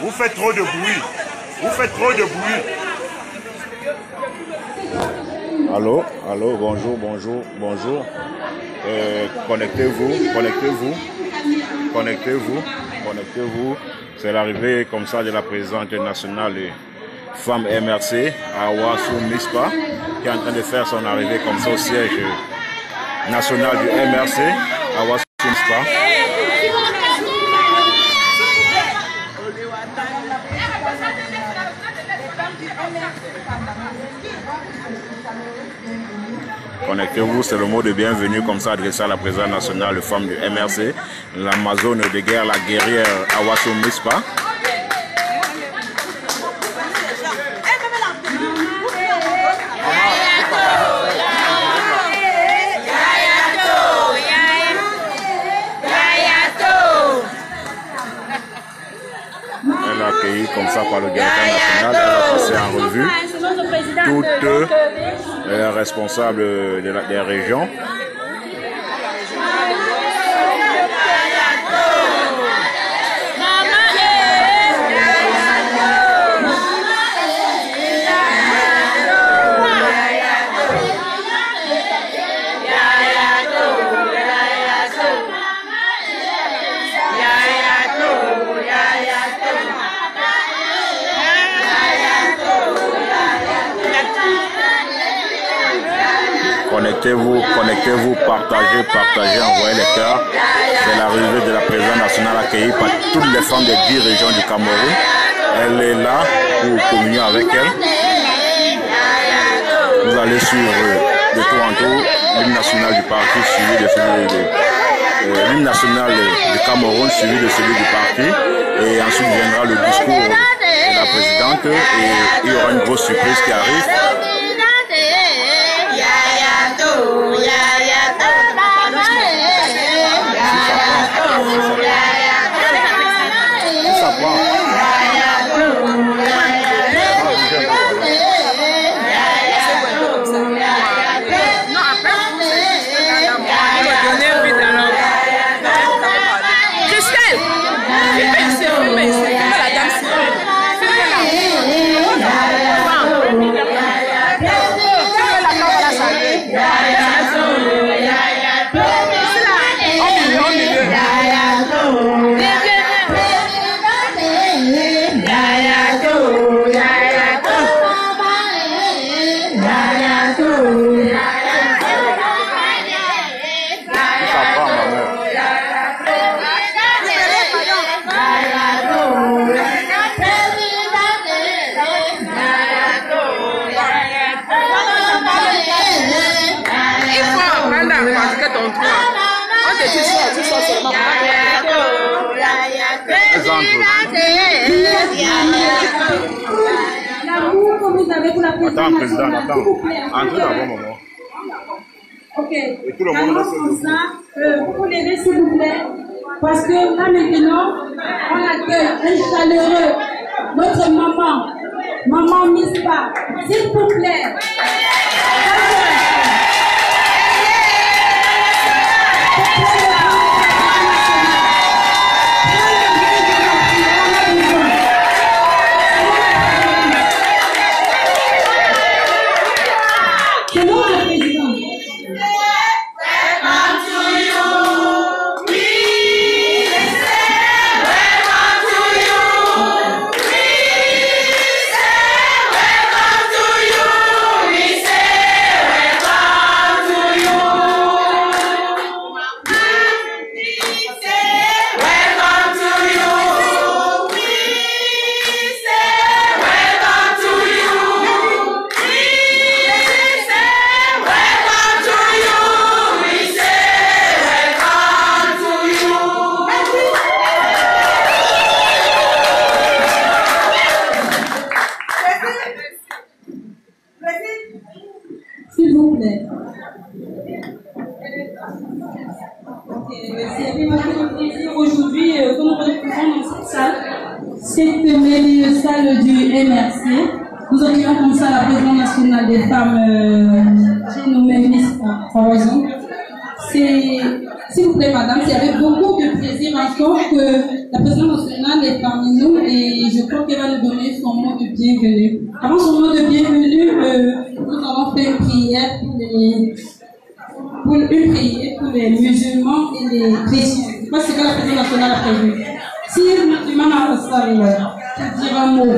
Vous faites trop de bruit. Vous faites trop de bruit. Allô, allô, bonjour, bonjour, bonjour. Connectez-vous, connectez-vous, connectez-vous, connectez-vous. C'est l'arrivée comme ça de la présidente nationale des femmes MRC à Ouassou Mispa, qui est en train de faire son arrivée comme ça au siège national du MRC à Ouassou Mispa. Connectez-vous, c'est le mot de bienvenue comme ça adressé à la présidente nationale de femmes du MRC, l'Amazone de guerre, la guerrière à Ouassou Mispa. Elle a accueilli comme ça par le directeur national, elle a passé en revue toutes les responsables des régions. Connectez-vous, connectez-vous, partagez, partagez, envoyez les cœurs. C'est l'arrivée de la présidente nationale accueillie par toutes les femmes des 10 régions du Cameroun. Elle est là pour communier avec elle. Vous allez suivre de tour en tour l'hymne national du parti suivi de celui l'hymne national du Cameroun suivi de celui du parti. Et ensuite viendra le discours de la présidente et il y aura une grosse surprise qui arrive. L'amour que vous avez pour la présidente. Attends, président, attends. Entrez d'abord, maman. Ok. Et tout le monde reste debout. Vous pouvez lever s'il vous plaît. Parce que là maintenant, on accueille un chaleureux, notre maman, maman Mispa. S'il vous plaît. S'il vous plaît. C'est vraiment un plaisir aujourd'hui que nous retrouvons dans cette salle, cette merveilleuse salle du MRC. Nous accueillons comme ça la présidente nationale des femmes, j'ai nommé Miss Horizon. C'est S'il vous plaît, madame, c'est avec beaucoup de plaisir encore que la présidente nationale est parmi nous et je crois qu'elle va nous donner son mot de bienvenue. Avant son mot de bienvenue, nous allons faire une prière pour les musulmans et les chrétiens. Je pense que c'est que la présidente nationale a prévu. Si le musulman a fait ça, je dirai un mot.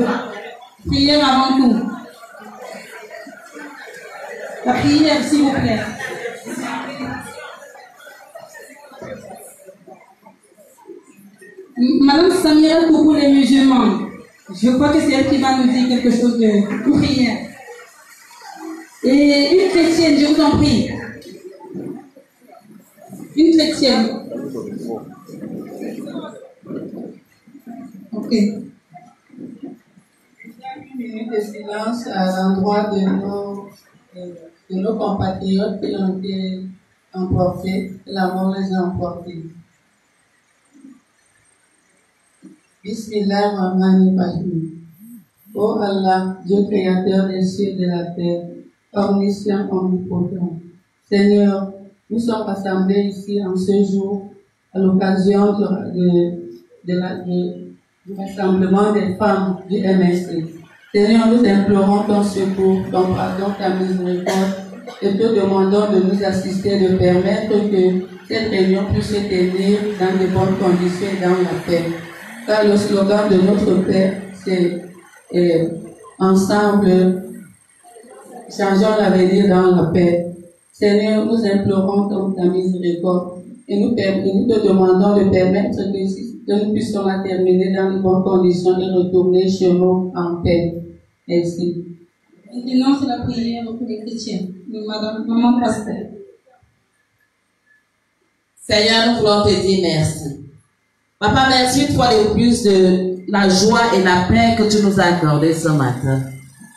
Prière avant tout. La prière, s'il vous plaît. Madame Samira pour les musulmans. Je crois que c'est elle qui va nous dire quelque chose de prière. Et une chrétienne, je vous en prie. Une chrétienne. Ok. Une minute de silence à l'endroit de nos compatriotes qui ont été emportés, la mort les a emportés. Bismillahirrahmanirrahim. Ô Allah, Dieu créateur des cieux et de la terre, omniscient, omnipotent. Seigneur, nous sommes rassemblés ici en ce jour à l'occasion du rassemblement des femmes du MSC. Seigneur, nous implorons ton secours, ton pardon, ta miséricorde et te demandons de nous assister, de permettre que cette réunion puisse se tenir dans de bonnes conditions et dans la paix. Car le slogan de notre paix, c'est ensemble, changeons l'avenir dans la paix. Seigneur, nous implorons ta miséricorde et nous te demandons de permettre que nous puissions la terminer dans de bonnes conditions et retourner chez nous en paix. Merci. Maintenant, c'est la prière pour les chrétiens. Madame, maman pasteur. Seigneur, nous voulons te dire merci. Papa, merci une fois de plus de la joie et la paix que tu nous as accordé ce matin.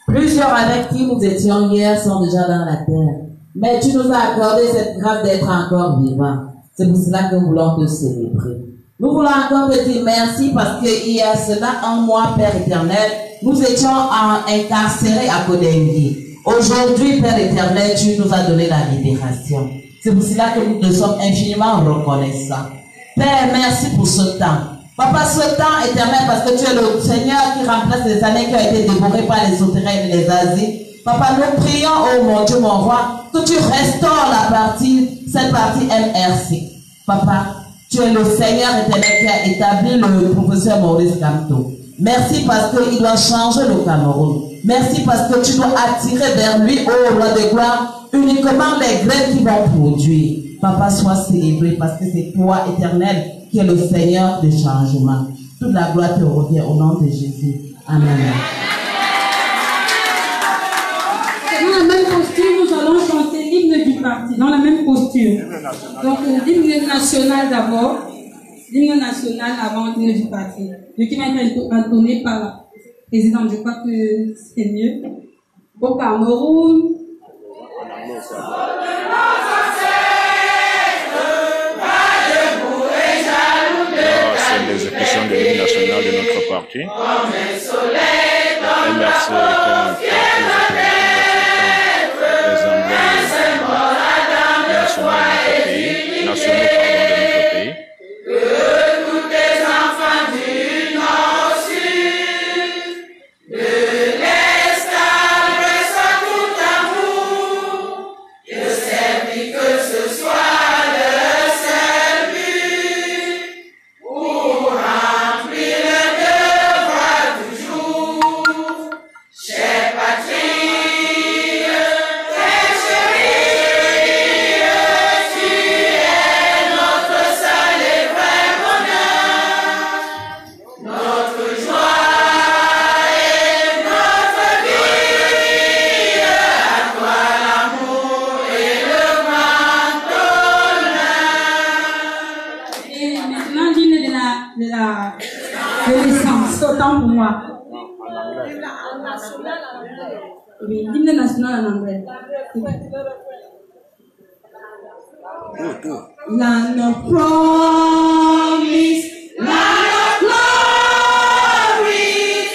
Plusieurs avec qui nous étions hier sont déjà dans la terre. Mais tu nous as accordé cette grâce d'être encore vivants. C'est pour cela que nous voulons te célébrer. Nous voulons encore te dire merci parce qu'il y a cela un mois, Père éternel, nous étions incarcérés à Kodengui. Aujourd'hui, Père éternel, tu nous as donné la libération. C'est pour cela que nous te sommes infiniment reconnaissants. Père, merci pour ce temps. Papa, ce temps éternel, parce que tu es le Seigneur qui remplace les années qui ont été dévorées par les souterrains et les asiles. Papa, nous prions, oh mon Dieu, mon roi, que tu restaures cette partie MRC. Papa, tu es le Seigneur éternel qui a établi le professeur Maurice Kamto. Merci parce qu'il doit changer le Cameroun. Merci parce que tu dois attirer vers lui, oh roi de gloire, uniquement les graines qui vont produire. Papa, sois célébré parce que c'est toi, éternel, qui est le Seigneur de changement. Toute la gloire te revient au nom de Jésus. Amen. Dans la même posture, nous allons chanter l'hymne du parti. Dans la même posture. Donc, l'hymne national d'abord. L'hymne national avant l'hymne du parti. Le qui va être entonné par la présidente. Je crois que c'est mieux. Au Cameroun. C'est l'exécution de l'hymne national de notre parti. MRC est un parti des emblèmes nationaux de notre pays, nationaux de notre pays. Que tous les enfants du Nord Sud, de l'Est à l'Ouest à tout amour, que servi que ce soit le seul but pour remplir le devoir du jour. Chère patrie, très chérie, tu es notre seul et vrai bonheur, notre joie et notre vie. À toi l'amour et le grand honneur. Et maintenant, l'hymne de la naissance. Autant pour moi. Oui, l'hymne national en anglais. Land of promise, land of glory,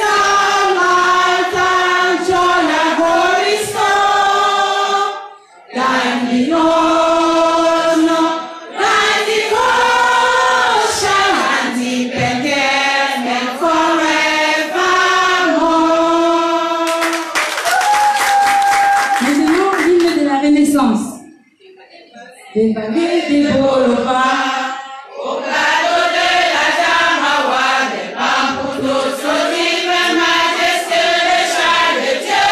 our light and joy, and holy star. Thine the honor, thine the des vallées des Boloba. Au plateau de la Jamawa, des Bamboutos, sublime majesté, les chats de Dieu.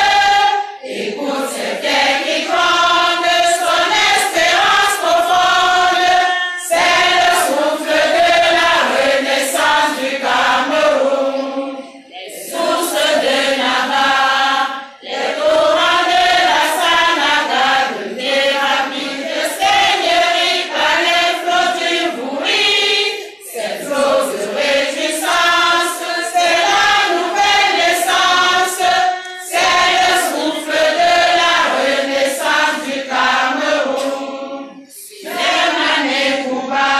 Écoute ces terres qui grondent, son espérance profonde. C'est le souffle de la renaissance du Cameroun. Les sources de Nava, les torrents de la Sanaga, de thérapie, de seigneurie, par les flots du Bouri. Cette eau de réjouissance, c'est la nouvelle naissance. C'est le souffle de la renaissance du Cameroun. Sur les manets Kouba,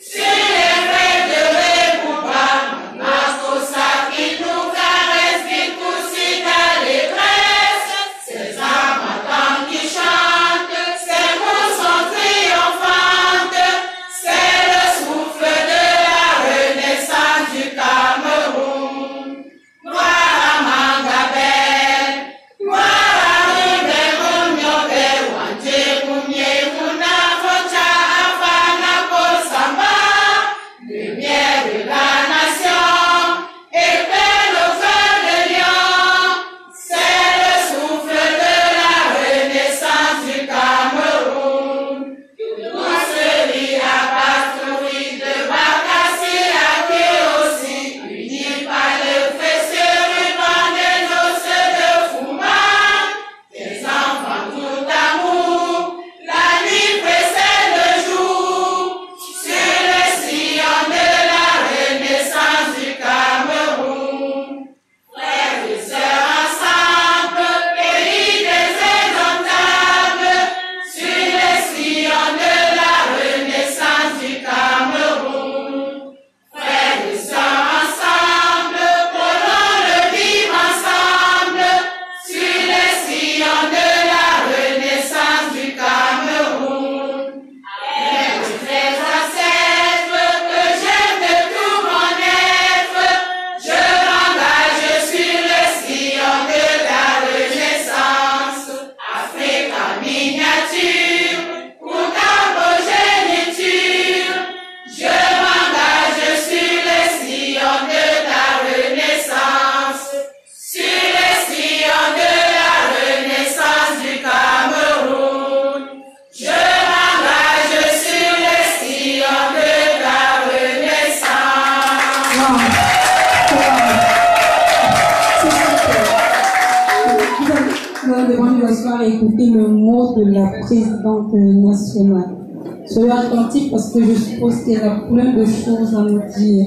sur les rêves de Rekouba, Makosa qui nous caresse, qui poussent à l'épresse. Ces amatants qui chantent, ces mots sont triomphantes. C'est le souffle de la renaissance du Cameroun. Mangabel, lumière de la nation, éclaire le feu de Lyon. C'est le souffle de la renaissance du Cameroun. On se lie à Batouri, de Bakassi à Kéossi, unis par le précieux ruban des noces de Fouma. Des enfants tout amour, la nuit précède le jour. Sur le sillon de la renaissance du Cameroun. Frères et sœurs ensemble, pays des indomptables. Sur le sillon de la renaissance du Cameroun. Frères et sœurs ensemble, prenons le vivre ensemble. Sur le sillon de la renaissance du Cameroun. Avec mes ancêtres que j'aime de tout mon être, je m'engage sur le sillon de la renaissance. Afrique en miniature, pour ta progéniture. Je m'engage sur le sillon de la renaissance. Sur le sillon de la renaissance du Cameroun. Je m'engage sur le sillon de la renaissance. Nous allons devant nous asseoir et écouter le mot de la présidente nationale. Soyez attentifs parce que je suppose qu'elle a plein de choses à nous dire.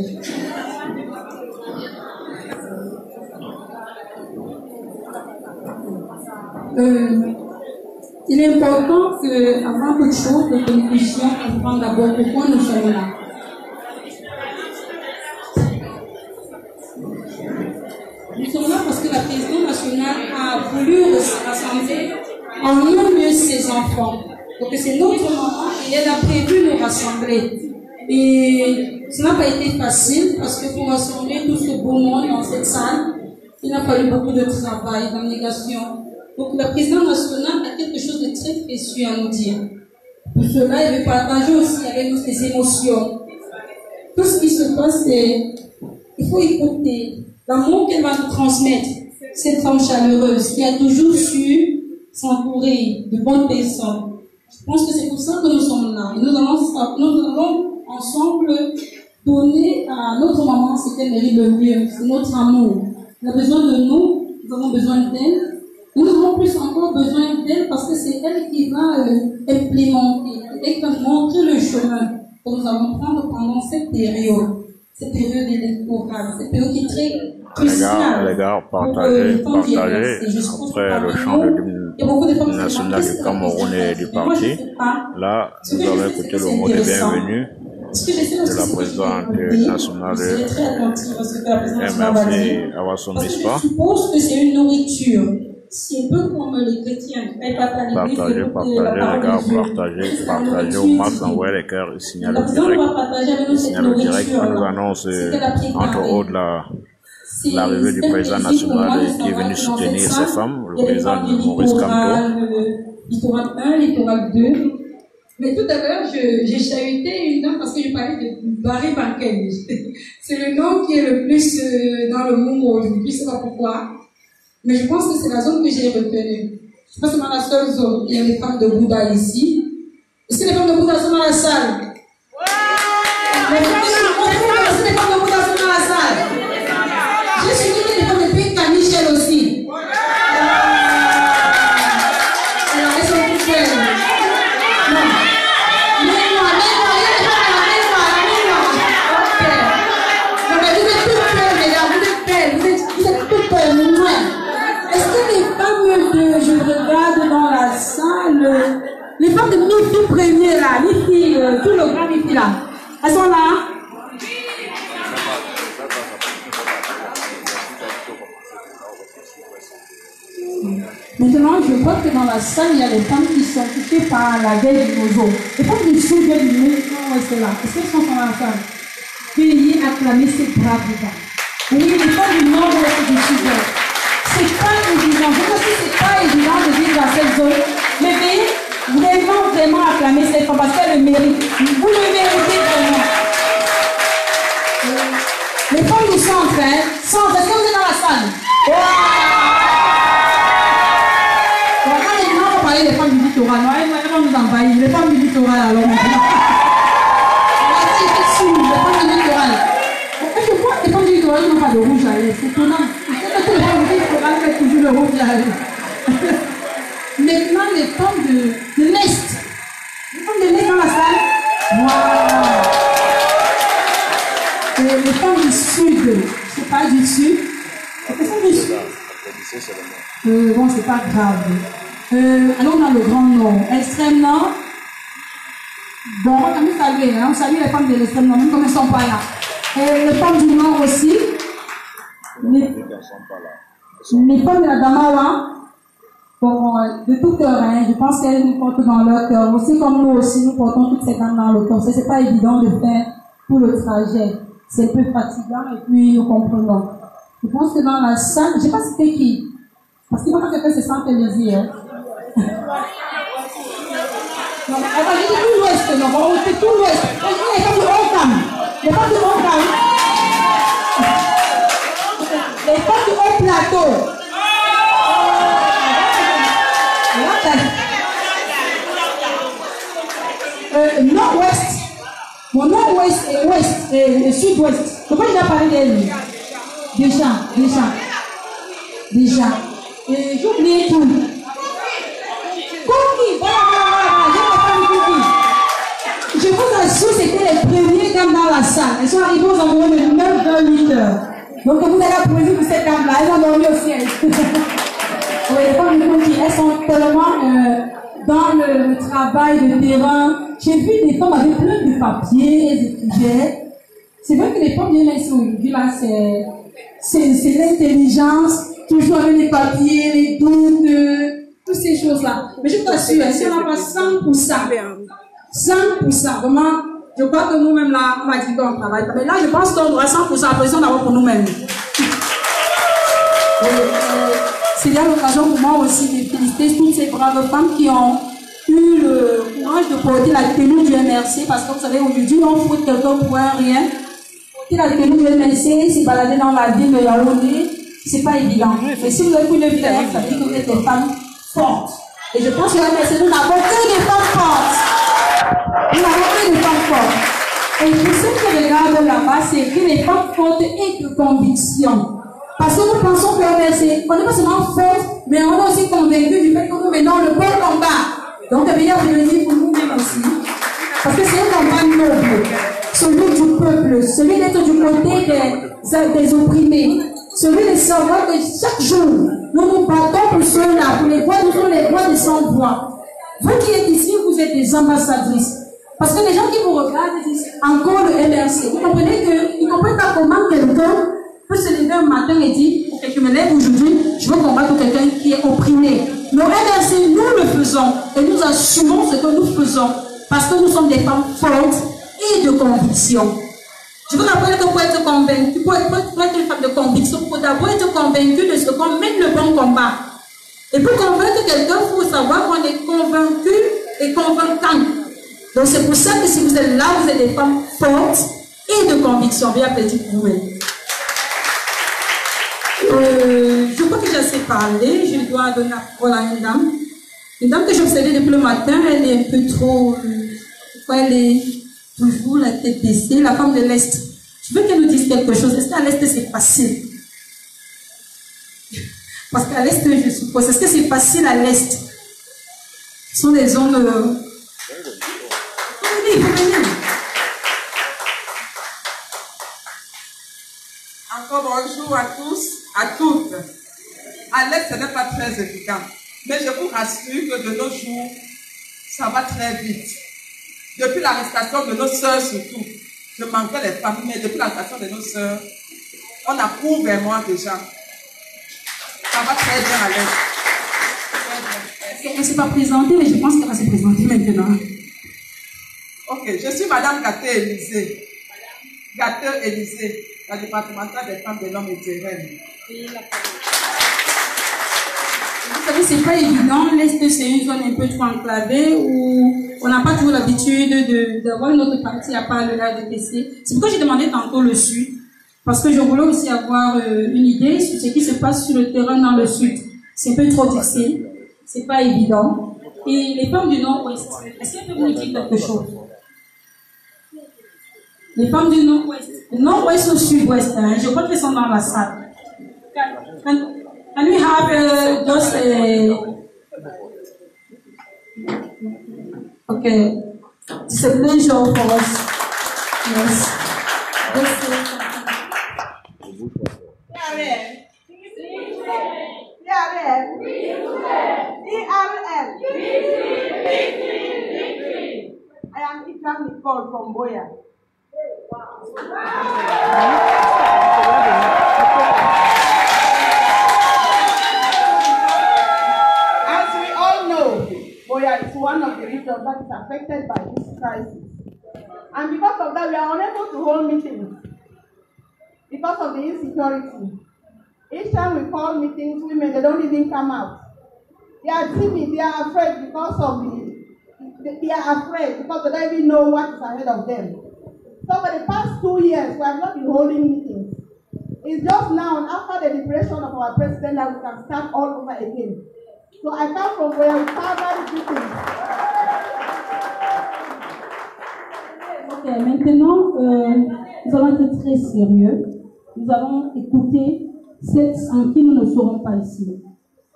Il est important qu'avant toute chose, que nous puissions comprendre d'abord pourquoi nous sommes là. Nous sommes là parce que la présidente nationale a voulu rassembler en un lieu ses enfants. Donc c'est notre maman et elle a prévu nous rassembler. Et ça n'a pas été facile parce que pour rassembler tout ce beau monde dans cette salle, il a fallu beaucoup de travail, d'abnégation. Donc la présidente nationale a quelque chose de très précieux à nous dire. Pour cela, elle veut partager aussi avec nous ses émotions. Tout ce qui se passe, il faut écouter l'amour qu'elle va nous transmettre. Cette femme chaleureuse qui a toujours su s'entourer de bonnes personnes. Je pense que c'est pour ça que nous sommes là. Et nous allons ensemble donner à notre maman ce qu'elle mérite le mieux. C'est notre amour. Elle a besoin de nous, nous avons besoin d'elle. Nous avons plus encore besoin d'elle parce que c'est elle qui va implémenter et qui va montrer le chemin que nous allons prendre pendant cette période électorale, cette période qui est très cruciale. Les gars, partagez après le chant de l'hymne national du Cameroun et du parti. Là, nous allons écouter le mot de bienvenue de la présidente nationale de MRC Awaso Mispa. Je suppose que c'est une nourriture. C'est un peu comme les chrétiens. Partagez, les gars, partagez au max, envoyez les cœurs, signalez direct. On nous annonce entre autres l'arrivée du président national qui est venu soutenir ces femmes, le président Maurice Kamto. Littoral 1, littoral 2. Mais tout à l'heure, j'ai chahuté une dame parce que je parlais de Barry Bankel. C'est le nom qui est le plus dans le monde aujourd'hui. Je ne sais pas pourquoi. Mais je pense que c'est la zone que j'ai retenue. Je pense que c'est dans la seule zone. Il y a les femmes de Bouddha ici. Est-ce que les femmes de Bouddha sont dans la salle? Les femmes de Bouddha sont dans la salle. J'ai suivi les femmes de Pink Michel aussi. Alors, elles sont toutes belles. Non. Mets-moi. Ok. Vous êtes toutes belles, mesdames. Vous êtes belles. Vous êtes toutes belles. Est-ce que les femmes je regarde dans la salle, les femmes de Mifi premier là, Mifi, tout le grand Mifi là, elles sont là? Maintenant, je vois que dans la salle, il y a les femmes qui sont touchées par la guerre du Nozo. Les femmes du sud viennent du nord-ouest là. Est-ce qu'elles sont dans la salle? Veuillez acclamer ces braves femmes. Oui, les femmes du nord-ouest et du sud-ouest. C'est pas évident. Je pense que c'est pas évident de vivre dans cette zone. Mais veuillez vraiment acclamer cette femme parce qu'elle le mérite. Vous le méritez vraiment. Les femmes du centre, est-ce que vous êtes dans la salle? Maintenant, on va parler des femmes du littoral. Elles vont nous envahir. Les femmes du littoral, alors maintenant. Les femmes du littoral. Je vois que les femmes du littoral n'ont pas de rouge à lèvres. C'est étonnant. Les femmes du littoral font toujours le rouge à lèvres. Maintenant, les femmes de l'Est. Les femmes de l'Est dans la salle. Waouh. Les femmes du Sud. Je ne sais pas du Sud. Les femmes du Sud. Bon, c'est pas grave. Allons dans le Grand Nord. Extrême Nord. Bon, on va quand même saluer. On salue les femmes de l'extrême Nord, même comme elles ne sont pas là. Les femmes du Nord aussi. Les femmes de la Damawa. Bon, de tout cœur, je pense qu'elles nous portent dans leur cœur. Aussi comme nous aussi, nous portons toutes ces dames dans le cœur. C'est pas évident de faire tout le trajet. C'est un peu fatigant et puis nous comprenons. Je pense que dans la salle, je ne sais pas c'était qui. Parce qu'il faut que quelqu'un se sente plaisir. Non, je dis tout l'ouest, non, on fait tout l'ouest. Les femmes du Haut-Cam. Les femmes du Haut-Cam. Les femmes du Haut-Plateau. Nord-ouest. Mon nord-ouest et ouest et sud-ouest. Pourquoi je dois parler d'elle? Déjà. Et j'ai oublié tout. Cookie, je vous assure, c'était les premiers dames dans la salle. Elles sont arrivées aux environs de 9h-8h. Donc vous allez applaudir pour cette dame-là. Elles ont dormi aussi. Oui, les femmes de Cookie, elles sont tellement dans le travail de terrain. J'ai vu des femmes avec plein de papiers, elles écrivaient. C'est vrai que les femmes viennent ici aujourd'hui, là, c'est l'intelligence, toujours avec les papiers, les doutes, toutes ces choses-là. Mais je vous assure, si on n'a pas 100%, vraiment, je crois que nous-mêmes, là, on va dire qu'on travaille. Mais là, je pense qu'on doit 100% l'impression d'avoir pour nous-mêmes. C'est bien l'occasion pour moi aussi de féliciter toutes ces braves femmes qui ont eu le courage de porter la tenue du MRC, parce que vous savez, aujourd'hui, on fout quelqu'un pour un rien. Porter la tenue du MRC, c'est balader dans la ville de Yaoundé, c'est pas évident. Mais si vous avez pu le faire, ça veut dire que vous êtes des femmes fortes. Et je pense que MRC, nous n'avons que des femmes fortes. Nous n'avons que des femmes fortes. Et pour ceux qui regardent là-bas, c'est écrit les femmes fortes et de conviction. Parce que nous pensons que MRC, on n'est pas seulement forte, mais on est aussi convaincus du fait que nous menons le bon combat. Donc, il y a venir pour nous-mêmes aussi. Parce que c'est un combat noble. Celui du peuple, celui d'être du côté des opprimés, celui de savoir que chaque jour, nous nous battons pour ceux-là, pour les voix, nous sommes les voix des sans-voix. Vous qui êtes ici, vous êtes des ambassadrices. Parce que les gens qui vous regardent disent encore le MRC. Vous comprenez qu'ils ne comprennent pas comment quelqu'un peut se lever un matin et dire, ok, je me lève aujourd'hui, je veux combattre quelqu'un qui est opprimé. Le MRC, nous le faisons et nous assumons ce que nous faisons parce que nous sommes des femmes fortes et de conviction. Je vous rappelle que pour être convaincu, pour être une femme de conviction, il faut d'abord être convaincu de ce qu'on mène le bon combat. Et pour convaincre quelqu'un, il faut savoir qu'on est convaincu et convaincant. Donc c'est pour ça que si vous êtes là, vous êtes des femmes fortes et de conviction. Bien applaudi pour vous-même. Je crois que j'ai assez parlé. Je dois donner la parole à une dame. Une dame que j'observais depuis le matin. Elle est un peu trop... elle est toujours la tête baissée. La femme de l'Est. Je veux qu'elle nous dise quelque chose. Est-ce qu'à l'Est c'est facile? Parce qu'à l'Est, je suppose. Est-ce que c'est facile à l'Est? Ce sont des zones... Venez. Encore bonjour à tous, à toutes. À l'Est, ce n'est pas très évident. Mais je vous rassure que de nos jours, ça va très vite. Depuis l'arrestation de nos sœurs surtout, je manquais les femmes, mais depuis l'arrestation de nos sœurs, on accourt vers moi déjà. Ça va très bien à l'Est. Elle ne s'est pas présentée, mais je pense qu'elle va se présenter maintenant. Ok, je suis Madame Gaté-Élysée. Gaté-Élysée, la départementale des femmes de l'homme et des reines. Vous savez, c'est pas évident. L'Est, c'est une zone un peu trop enclavée où on n'a pas toujours l'habitude d'avoir une autre partie à part le RDPC. C'est pourquoi j'ai demandé tantôt le Sud. Parce que je voulais aussi avoir une idée sur ce qui se passe sur le terrain dans le Sud. C'est un peu trop difficile. C'est pas évident. Et les femmes du Nord-Ouest, est-ce qu'elles peuvent nous dire quelque chose? Les femmes du Nord-Ouest. Nord-Ouest ou Sud-Ouest, hein? Je crois qu'elles sont dans la salle. Can we have just okay. It's a pleasure for us. Yes. I am Ikram Nicole from Boya. As we all know, Boya is one of the regions that is affected by this crisis. And because of that, we are unable to hold meetings because of the insecurity. Each time we call meetings, women, they don't even come out. They are timid, they are afraid because of they are afraid because they don't even know what is ahead of them. So for the past 2 years, we have not been holding meetings. It's just now, after the liberation of our president, that we can start all over again. So I come from where we cover meetings. Ok, maintenant, nous allons être très sérieux. Nous allons écouter celle en qui nous ne serons pas ici.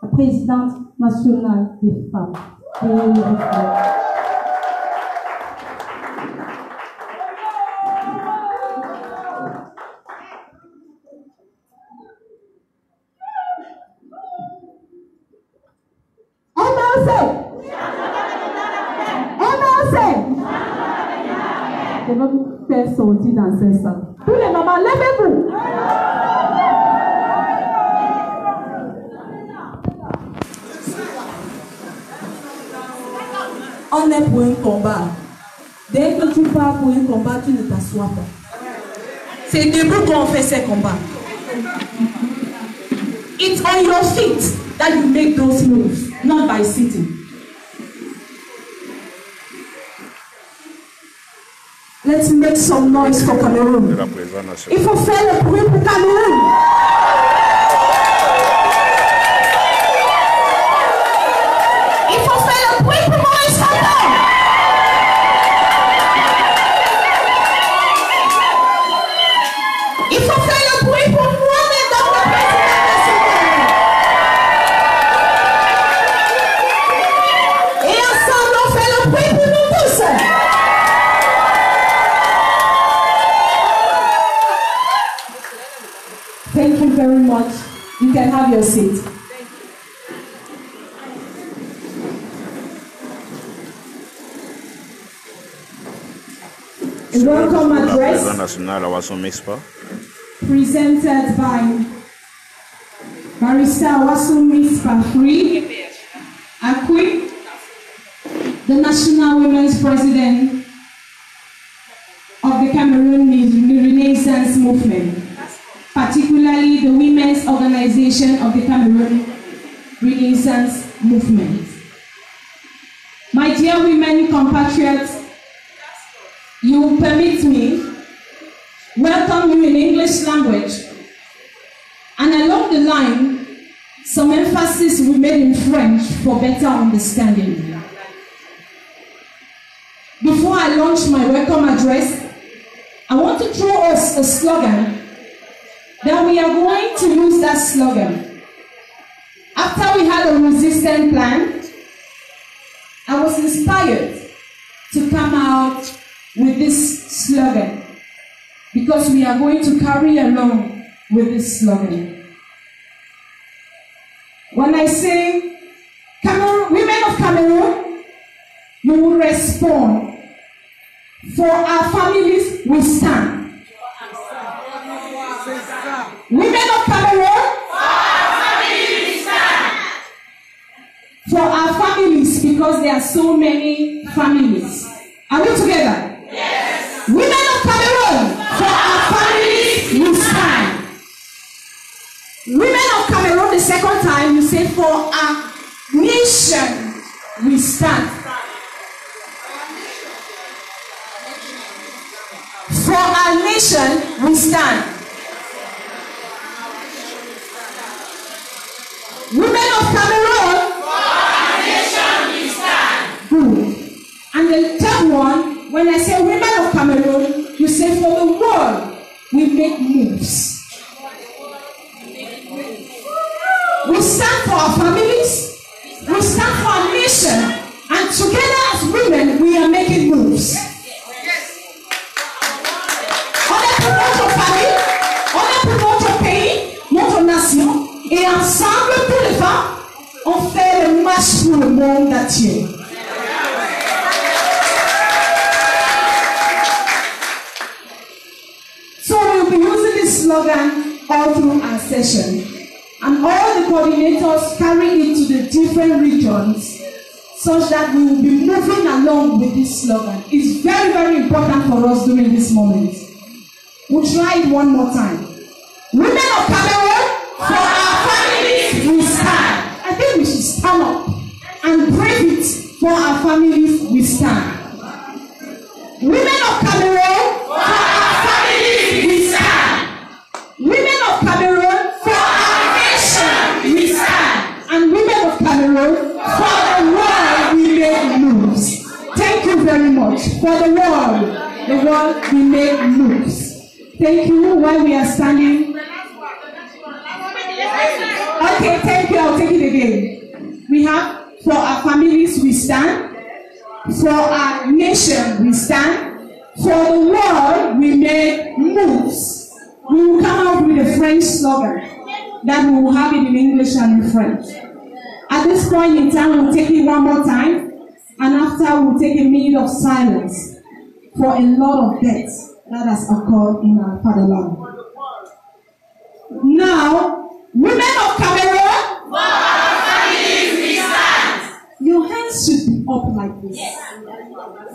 La présidente nationale des femmes. Je vais vous faire sortir dans ce salle. Tous les mamans, levez-vous. On est pour un combat. Dès que tu pars pour un combat, tu ne t'assois pas. C'est debout qu'on fait ces combats. It's on your feet that you make those moves, not by sitting. Let's make some noise for Cameroon. Il faut faire le bruit pour Cameroun. Il faut faire le bruit pour Maurice Kamto. Il faut faire le bruit pour moi-même dans le président national. Et ensemble, on fait le bruit pour nous tous. Thank you very much. You can have your seat. A welcome address presented by Barrister Wassou Mispa Akwi, the National Women's President of the Cameroon Renaissance Movement, particularly the Women's Organization of the Cameroon Renaissance Movement. My dear women compatriots you permit me welcome you in English language, and along the line, some emphasis we made in French for better understanding. Before I launch my welcome address, I want to throw us a slogan. Then we are going to use that slogan. After we had a resistance plan, I was inspired to come out with this slogan because we are going to carry along with this slogan. When I say Cameroon, women of Cameroon, you will respond. For our families, we stand. Women of Cameroon, for our families, because there are so many families. Are we together? Yes. Women of Cameroon, for our families, we stand. Women of Cameroon, the second time, you say, for our nation, we stand. For our nation, we stand. Women of Cameroon, for our nation, we stand. Good. And the third one, when I say women of Cameroon, you say for the world, we make moves. We stand for our families, we stand for our nation, and together as women, we are making moves. On est pour notre famille, on est pour notre pays, notre nation, et ensemble, pour les femmes, on fait le marche pour le monde entier. So we'll be using this slogan all through our session. And all the coordinators carry it to the different regions such that we will be moving along with this slogan. It's very, very important for us during this moment. We'll try it one more time. Women of Cameroon, for our families, we stand. I think we should stand up and brave it. For our families, we stand. Women of Cameroon, for our families, we stand. Women of Cameroon, for our nation, we stand. And women of Cameroon, for the world, we make moves. Thank you very much. For the world, we make moves. Thank you. While we are standing. Okay, thank you. I'll take it again. We have, for our families, we stand. For our nation, we stand. For the world, we make moves. We will come out with a French slogan that we will have it in English and in French. At this point in time, we'll take it one more time, and after we'll take a minute of silence for a lot of deaths that has occurred in our fatherland. Now, women of Cameroon, for our families, we stand. Your hands should be up like this. Yes.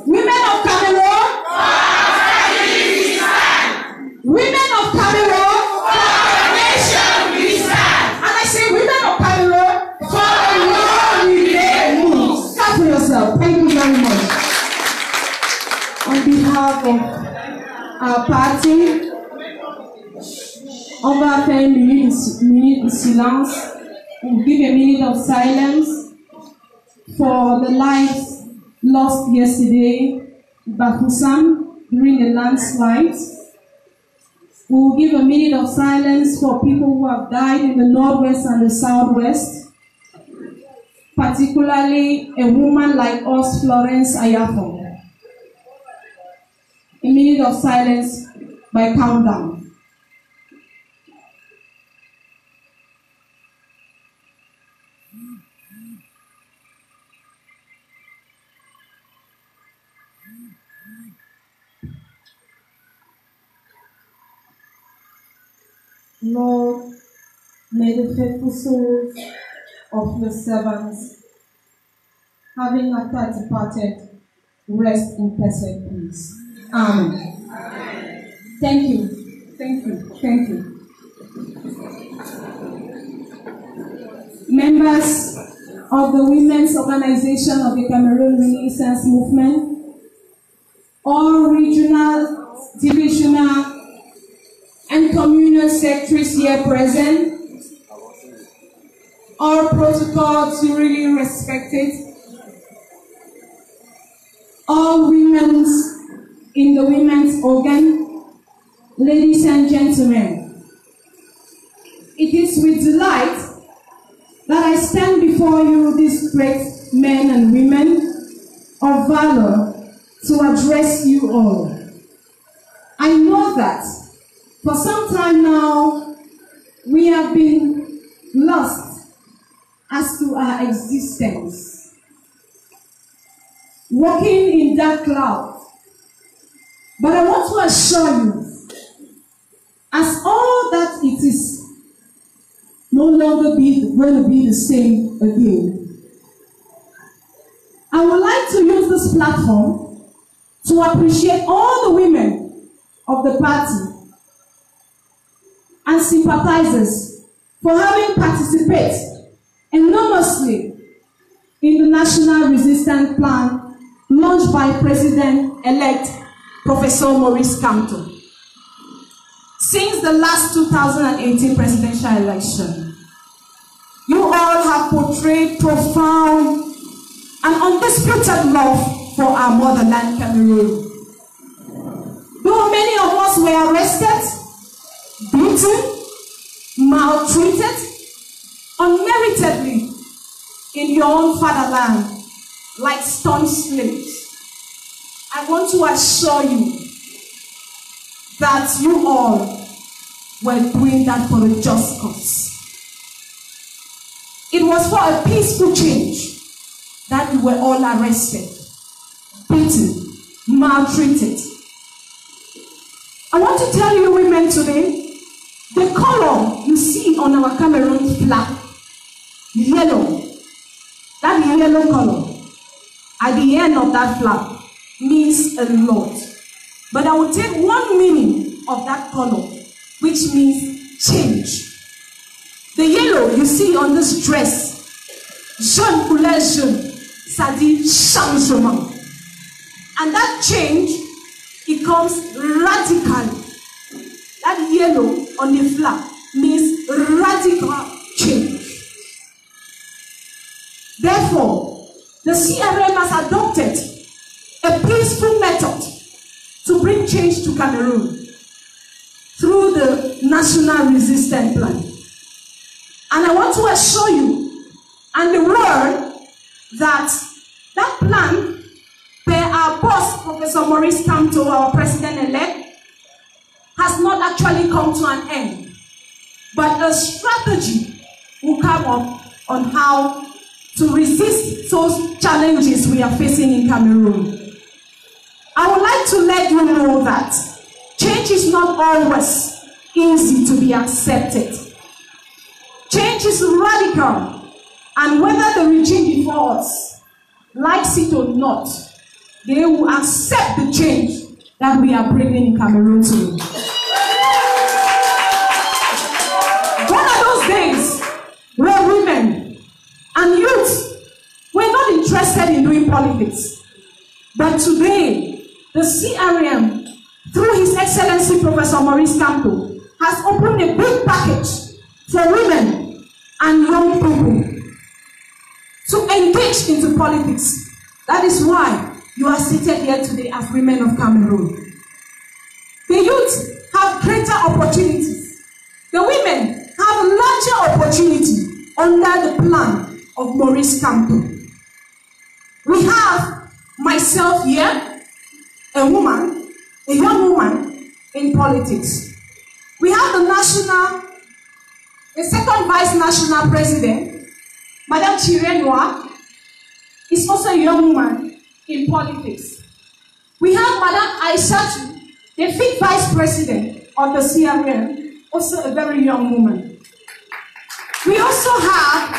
Women of Cameroon, for our families, we stand. Women of Cameroon, for our nation, we stand. And I say, women of Cameroon, for the world, we make moves. Clap for yourself. Thank you very much. On behalf of our party, on va faire une minute de silence. We'll give a minute of silence for the lives lost yesterday in Bafoussam during the landslides. We'll give a minute of silence for people who have died in the northwest and the southwest, particularly a woman like us, Florence Ayafo. A minute of silence by countdown. Lord, may the faithful souls of your servants, having after departed, rest in perfect peace. Amen. Amen. Thank you. Thank you. Thank you. Members of the Women's Organization of the Cameroon Renaissance Movement, all regional national, divisional, and communal secretaries here present. All protocols really respected. All women in the women's organ, ladies and gentlemen, it is with delight that I stand before you, these great men and women of valor, to address you all. I know that for some time now, we have been lost as to our existence, walking in dark cloud. But I want to assure you, as all that it is no longer going to be the same again, I would like to use this platform to appreciate all the women of the party and sympathizers for having participated enormously in the National Resistance Plan launched by President-elect Professor Maurice Kamto. Since the last 2018 presidential election, you all have portrayed profound and undisputed love for our motherland, Cameroon. Though many of us were arrested, beaten, maltreated, unmeritedly in your own fatherland, like stone slaves, I want to assure you that you all were doing that for a just cause. It was for a peaceful change that you were all arrested, beaten, maltreated. I want to tell you women today, the color you see on our Cameroon flag, yellow, that yellow color at the end of that flag means a lot. But I will take one meaning of that color, which means change. The yellow you see on this dress, jaune couleur jaune, ça dit changement. And that change, it comes radical. That yellow on the flag means radical change. Therefore, the CRM has adopted a peaceful method to bring change to Cameroon through the National Resistance Plan. And I want to assure you and the world that that plan, per our boss, Professor Maurice Kamto, our president-elect, has not actually come to an end, but a strategy will come up on how to resist those challenges we are facing in Cameroon. I would like to let you know that change is not always easy to be accepted. Change is radical, and whether the regime before us likes it or not, they will accept the change that we are bringing in Cameroon today. Gone are those days where women and youth were not interested in doing politics. But today, the CRM, through His Excellency Professor Maurice Kamto, has opened a big package for women and young people to engage into politics. That is why you are seated here today as women of Cameroon. The youth have greater opportunities. The women have larger opportunity under the plan of Maurice Kamto. We have myself here, a woman, a young woman in politics. We have the second vice national president, Madame Chirenoa, is also a young woman in politics. We have Madame Aishatu, the fifth vice president of the CRM, also a very young woman. We also have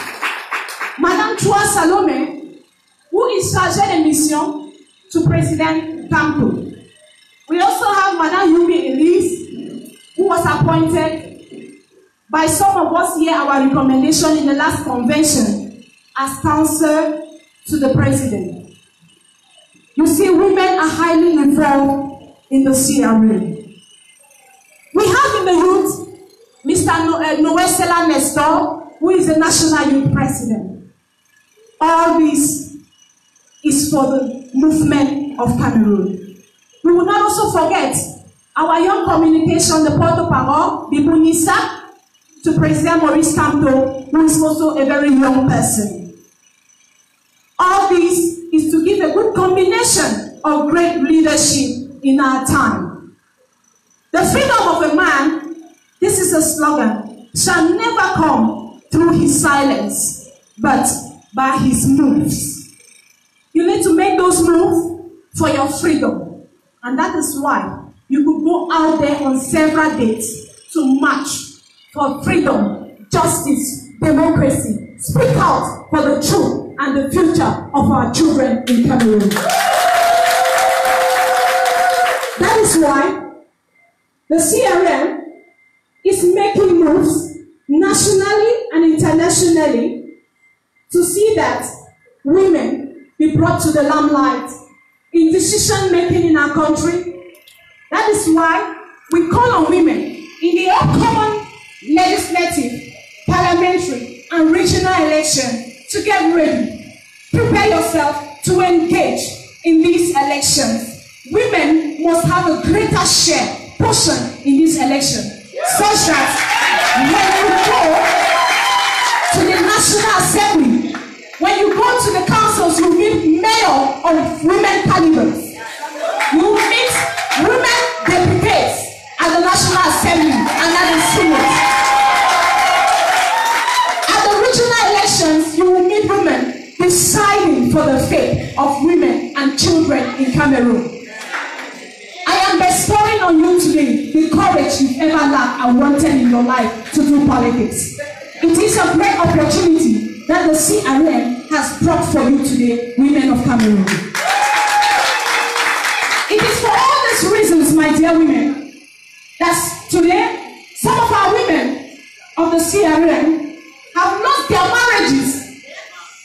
Madame Chua Salome, who is chargée de mission to President Kamto. We also have Madame Yumi Elise, who was appointed by some of us here, our recommendation in the last convention, as counsel to the president. You see, women are highly involved in the CRA. We have in the youth Mr. Noesela Nestor, who is the National Youth President. All this is for the movement of Cameroon. We will not also forget our young communication, the porte-parole, Bibu Nisa, to President Maurice Kamto, who is also a very young person. All this is to give a good combination of great leadership in our time. The freedom of a man, this is a slogan, shall never come through his silence, but by his moves. You need to make those moves for your freedom. And that is why you could go out there on several dates to march for freedom, justice, democracy. Speak out for the truth and the future of our children in Cameroon. That is why the CRM is making moves nationally and internationally to see that women be brought to the limelight in decision making in our country. That is why we call on women in the upcoming legislative, parliamentary, and regional election to get ready. Prepare yourself to engage in these elections. Women must have a greater portion in this election, such that when you go to the National Assembly, when you go to the councils, you meet mayor of women calibers. You meet women delegates at the National Assembly and at the Senate. At the regional elections, you will meet women deciding for the fate of women and children in Cameroon. I am bestowing on you today the courage you've ever lacked and wanted in your life to do politics. It is a great opportunity that the CRM has brought for you today, women of Cameroon. It is for all these reasons, my dear women, that today some of our women of the CRM have lost their marriages,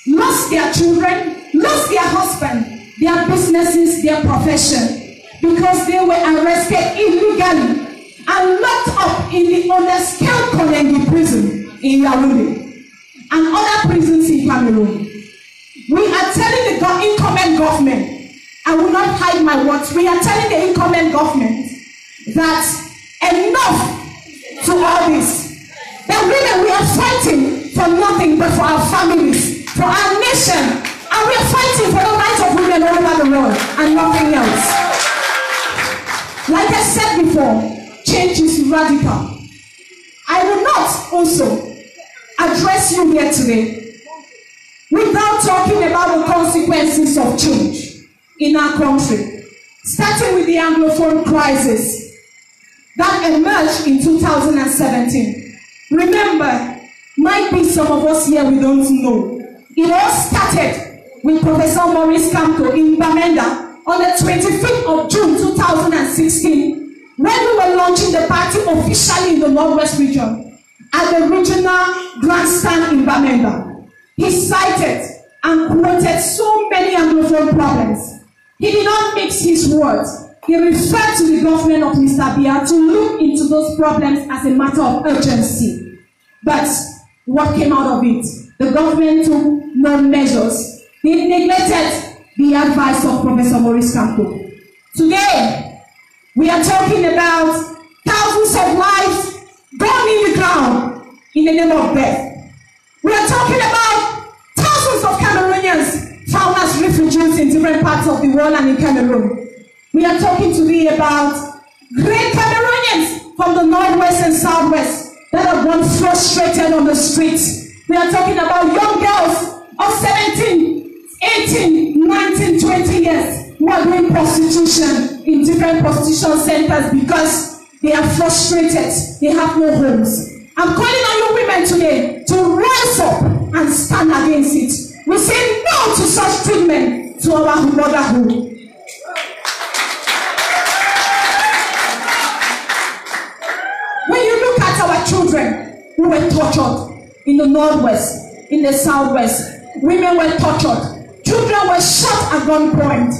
lost their children, lost their husband, their businesses, their profession, because they were arrested illegally and locked up in the underscaled Konengi prison in Yaoundé and other prisons in Cameroon. We are telling the incumbent government, I will not hide my words, we are telling the incumbent government that enough to all this. That women, we are fighting for nothing but for our families, for our nation, and we are fighting for the rights of women all over the world and nothing else. Like I said before, change is radical. I will not also address you here today without talking about the consequences of change in our country, starting with the Anglophone crisis that emerged in 2017. Remember, might be some of us here we don't know. It all started with Professor Maurice Kamto in Bamenda on the 25th of June 2016, when we were launching the party officially in the Northwest region at the regional grandstand in Bamenda. He cited and quoted so many Anglophone problems. He did not mix his words. He referred to the government of Mr. Biya to look into those problems as a matter of urgency. But what came out of it? The government took no measures. They neglected the advice of Professor Maurice Kamto. Today, we are talking about thousands of lives gone in the ground in the name of death. We are talking about thousands of Cameroonians found as refugees in different parts of the world and in Cameroon. We are talking today about great Cameroonians from the Northwest and Southwest that have gone frustrated on the streets. We are talking about young girls of 17, 18, 19, 20 years who are doing prostitution in different prostitution centers because they are frustrated, they have no homes. I'm calling on you women today to rise up and stand against it. We say no to such treatment to our motherhood. When you look at our children who were tortured in the Northwest, in the Southwest, women were tortured, children were shot at gunpoint.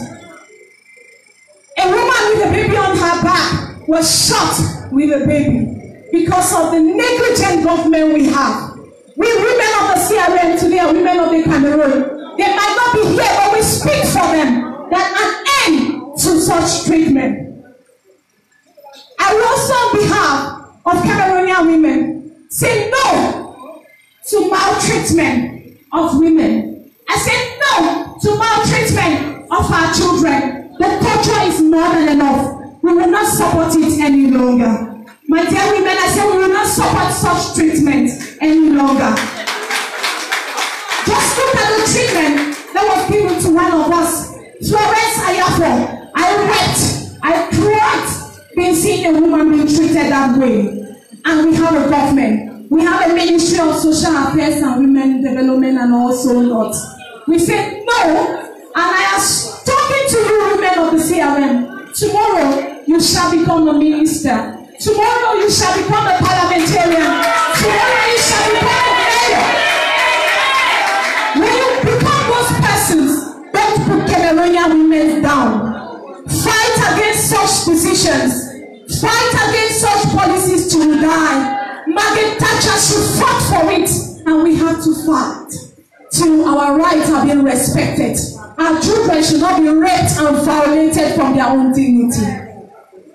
A woman with a baby on her back was shot with a baby because of the negligent government we have. We women of the CRM today are women of the Cameroon. They might not be here, but we speak for them that an end to such treatment. I will also, on behalf of Cameroonian women, say no to maltreatment of women. I say no to maltreatment of our children. The torture is more than enough. We will not support it any longer. My dear women, I say we will not support such treatment any longer. Just look at the treatment that was given to one of us, Florence Ayafo. I wept, I cried, being seeing a woman being treated that way. And we have a government. We have a Ministry of Social Affairs and Women Development and also not. We say no, and I am talking to you women of the CRM. Tomorrow you shall become a minister. Tomorrow you shall become a parliamentarian. Tomorrow you shall become a mayor. When you become those persons, don't put Cameroonian women down. Fight against such decisions. Fight against such policies to die. Margaret Thatcher, she fought for it, and we have to fight till our rights are being respected. Our children should not be raped and violated from their own dignity.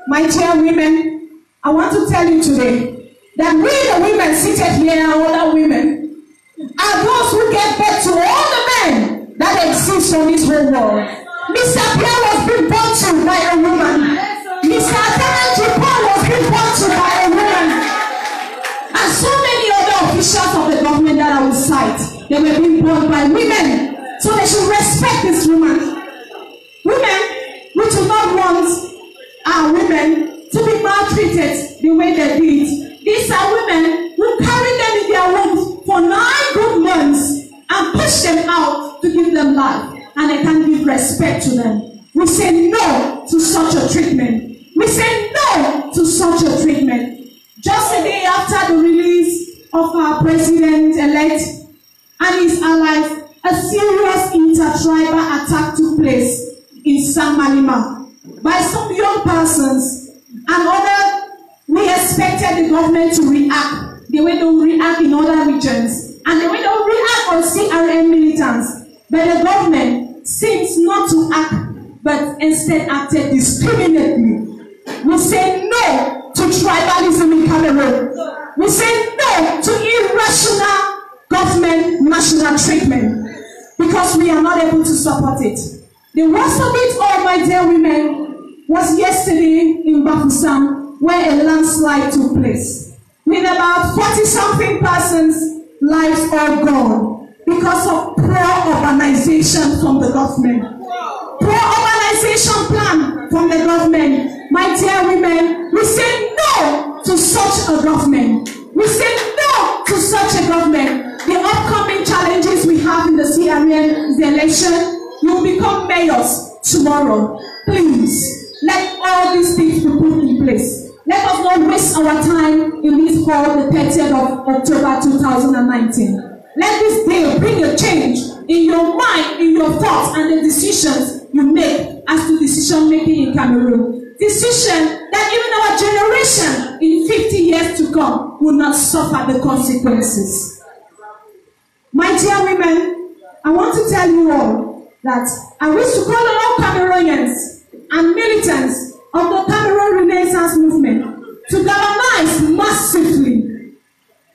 My dear women, I want to tell you today that we, the women seated here and other women, are those who get back to all the men that exist on this whole world. Mr. Pierre was being born to by a woman. Mr. Adeniji Paul was being born to by a woman. And so many other officials of the government that I will cite, they were being born by women. So they should respect this woman. Women, we do not want our women to be maltreated the way they did. These are women who carry them in their wombs for 9 good months and push them out to give them life, and they can't give respect to them. We say no to such a treatment. We say no to such a treatment. Just a day after the release of our president-elect and his allies, a serious intertribal attack took place in Samalima by some young persons. And other, we expected the government to react the way they react in other regions, and the way they react on CRM militants. But the government seems not to act, but instead acted discriminately. We say no to tribalism in Cameroon. We say no to irrational government national treatment, because we are not able to support it. The worst of it all, my dear women, was yesterday in Bafoussam, where a landslide took place, with about 40-something persons' lives all gone because of poor urbanization from the government. Poor urbanization plan from the government. My dear women, we say no to such a government. We say no to such a government. The upcoming challenges we have in the CRM is the election. You will become mayors tomorrow. Please. Let all these things be put in place. Let us not waste our time in this hall the 30th of October 2019. Let this day bring a change in your mind, in your thoughts, and the decisions you make as to decision making in Cameroon. Decision that even our generation in 50 years to come will not suffer the consequences. My dear women, I want to tell you all that I wish to call on all Cameroonians and militants of the Cameroon Renaissance movement to galvanize massively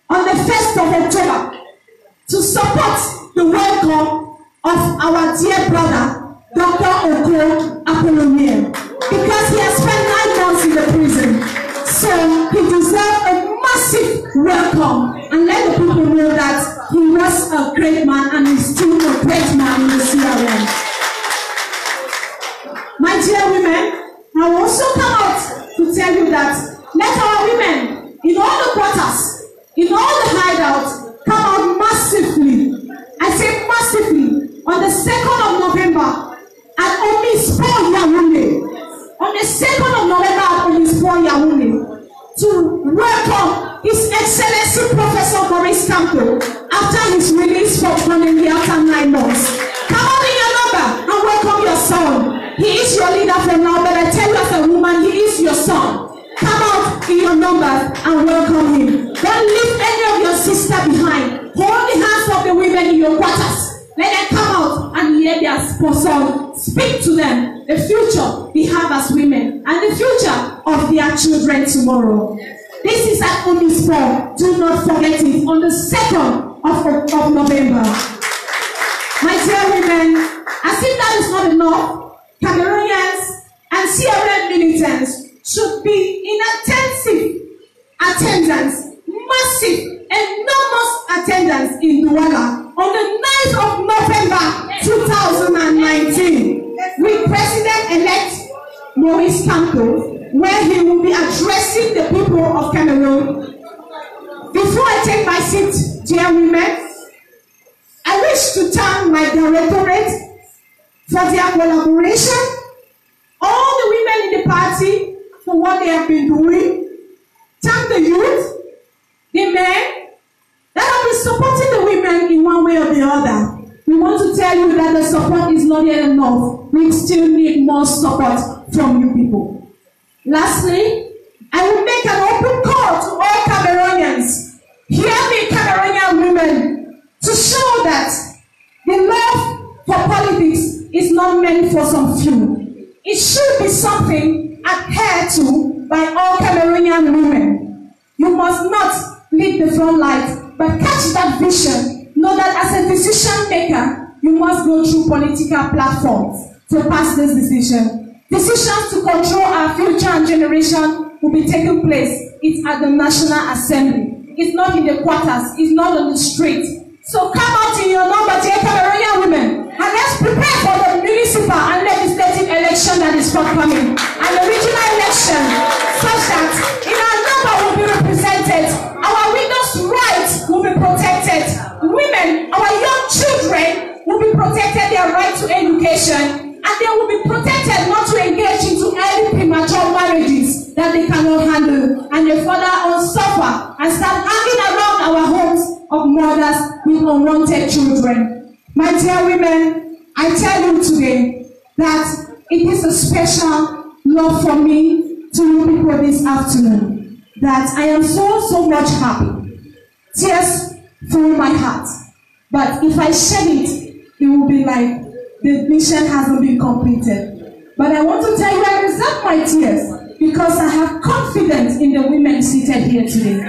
on the 1st of October to support the welcome of our dear brother, Dr. Oko Apollonier, because he has spent 9 months in the prison. So he deserves a massive welcome, and let the people know that he was a great man and is still a great man in the CRM. My dear women, I will also come out to tell you that let our women in all the quarters, in all the hideouts, come out massively. I say massively on the 2nd of November at Omispo Yaoundé. On the 2nd of November at Omispo Yaoundé to welcome His Excellency Professor Maurice Kamto after his release from the after 9 months. Come out in your number and welcome your son. He is your leader from now, but I tell is your son. Come out in your numbers and welcome him. Don't leave any of your sister behind. Hold the hands of the women in your quarters. Let them come out and hear their son. Speak to them. The future we have as women and the future of their children tomorrow. This is at Omispor. Do not forget it on the 2nd of November. My dear women, as if that is not enough, Cameroonians and CRM militants should be in attendance, massive, enormous attendance in Douala on the 9th of November 2019 with President-elect Maurice Kamto, where he will be addressing the people of Cameroon. Before I take my seat, dear women, I wish to thank my directorate for their collaboration, all the women in the party for what they have been doing, thank the youth, the men that have been supporting the women in one way or the other. We want to tell you that the support is not yet enough. We still need more support from you people. Lastly, I will make an open call to all Cameroonians. Hear me, Cameroonian women, to show that the love for politics is not meant for some few. It should be something adhered to by all Cameroonian women. You must not lead the front light, but catch that vision. Know that as a decision maker, you must go through political platforms to pass this decision. Decisions to control our future and generation will be taking place. It's at the National Assembly. It's not in the quarters. It's not on the street. So come out in your number, dear Cameroonian women, and let's prepare for the municipal and legislative election that is forthcoming, and the regional election, such that in our number will be represented, our widows' rights will be protected, women, our young children will be protected, their right to education, and they will be protected not to engage into early premature marriages that they cannot handle, and they further on suffer and start hanging around our homes of mothers with unwanted children. My dear women, I tell you today that it is a special love for me to you people this afternoon, that I am so much happy. Tears fill my heart. But if I shed it, it will be like the mission hasn't been completed. But I want to tell you I reserve my tears because I have confidence in the women seated here today.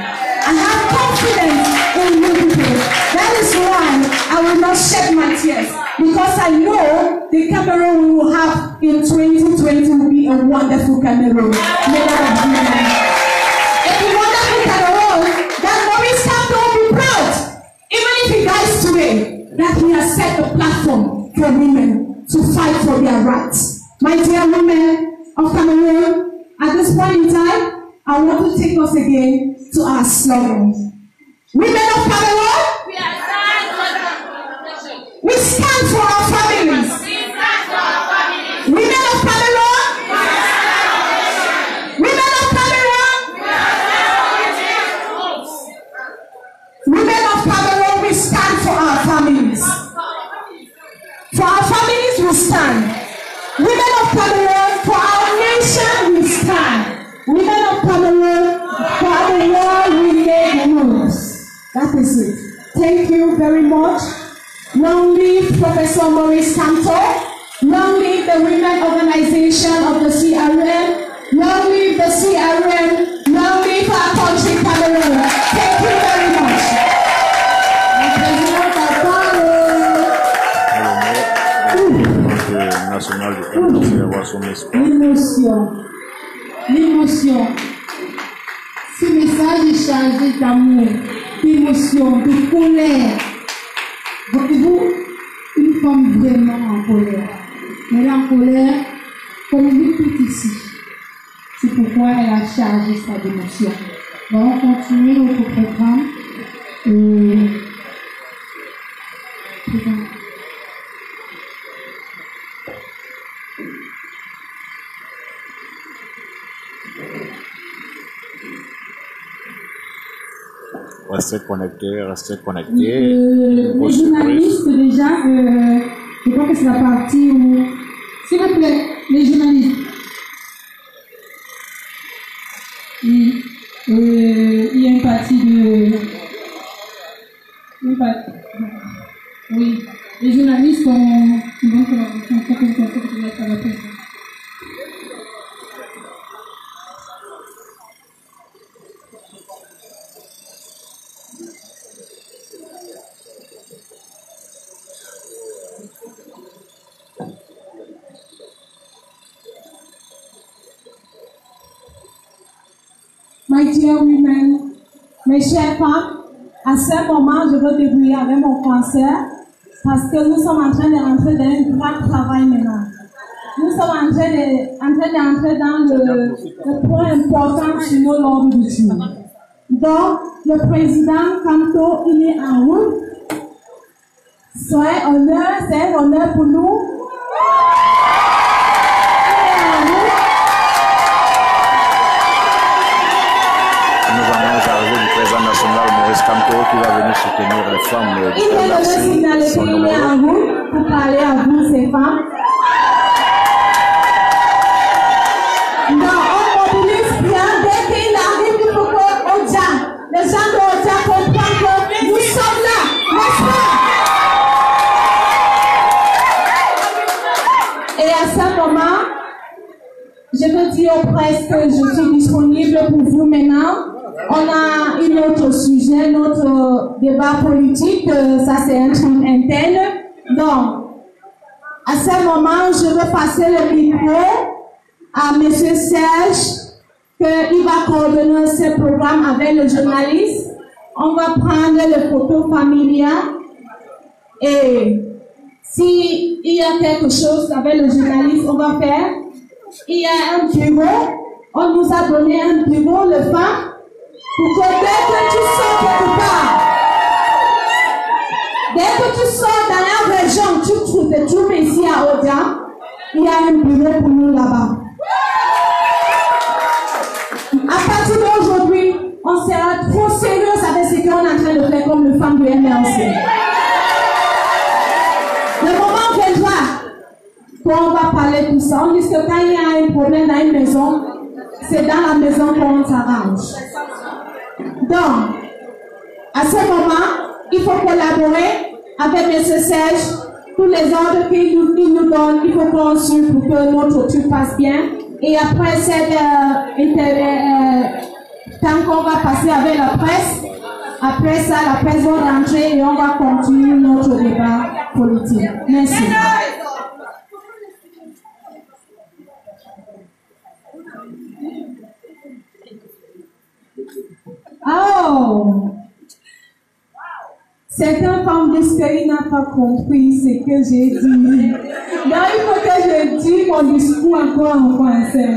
I have confidence in you people. That is why I will not shed my tears, because I know the Cameroon we will have in 2020 will be a wonderful Cameroon made out of women. A wonderful Cameroon that Maurice Kamto will be proud, even if he dies today, that he has set a platform for women to fight for their rights. My dear women of Cameroon, at this point in time, I want to take us again to our slogan. Women of Cameroon, we stand for our families. Women of Cameroon, women of Cameroon, women of Cameroon, we stand for our families. For our families, we stand. Women of Cameroon, for our nation, we stand. Women of Cameroon, for the world, we make moves. That is it. Thank you very much. Long live Professor Maurice Kamto. Long live the women organization of the CRM. Long live the CRM. Long live our country, Cameroon. Thank you very much. L'émotion. Ce message est chargé d'amour, d'émotion, de colère. Voyez-vous, une femme vraiment en colère. Elle est en colère comme nous toutes ici. C'est pourquoi elle a chargé sa d'émotion. On va continuer notre programme. Restez connectés, restez connectés. Les journalistes, déjà, je crois que c'est la partie où... S'il vous plaît, les journalistes. Oui, les journalistes ont donc fait une conférence de presse à la présidence. My dear women, mes chères femmes, à ce moment, je veux débrouiller avec mon cancer parce que nous sommes en train de rentrer dans un grand travail maintenant. Nous sommes en train d'entrer dans le point important sur nos l'ordre du jour. Donc, le président Kamto, il est en route. Soyez honneur, c'est un honneur pour nous. Maurice Kamto qui va venir soutenir les femmes du Il est le signaler qu'il est en route pour parler à vous, ces femmes. Non, on mobilise bien. Dès qu'il arrive, il faut qu'Odja, les gens de Odja comprennent que nous sommes là, n'est-ce pas? Et à ce moment, je veux dire aux presses que je suis disponible pour vous maintenant. On a un autre sujet, notre débat politique, ça c'est un truc interne. Donc, à ce moment, je veux passer le micro à M. Serge, qu'il va coordonner ce programme avec le journaliste. On va prendre les photos familiales et s'il y a quelque chose avec le journaliste, on va faire. Il y a un bureau, on nous a donné un bureau, le femmes. Pour que dès que tu sors quelque part, dès que tu sors dans la région, tu trouves ici à Odja, il y a un bureau pour nous là-bas. À partir d'aujourd'hui, on sera trop sérieux avec ce qu'on est en train de faire comme les femmes du MRC. Le moment viendra quand on va parler de tout ça. On dit que quand il y a un problème dans une maison, c'est dans la maison qu'on s'arrange. Donc, à ce moment, il faut collaborer avec M. Serge. Tous les ordres qu'il nous donne, il faut qu'on suive pour que notre truc passe bien. Et après tant qu'on va passer avec la presse, après ça, la presse va rentrer et on va continuer notre débat politique. Merci. Oh! Certaines femmes disent qu'il n'a pas compris ce que j'ai dit. Donc il faut que je dise mon discours encore en français.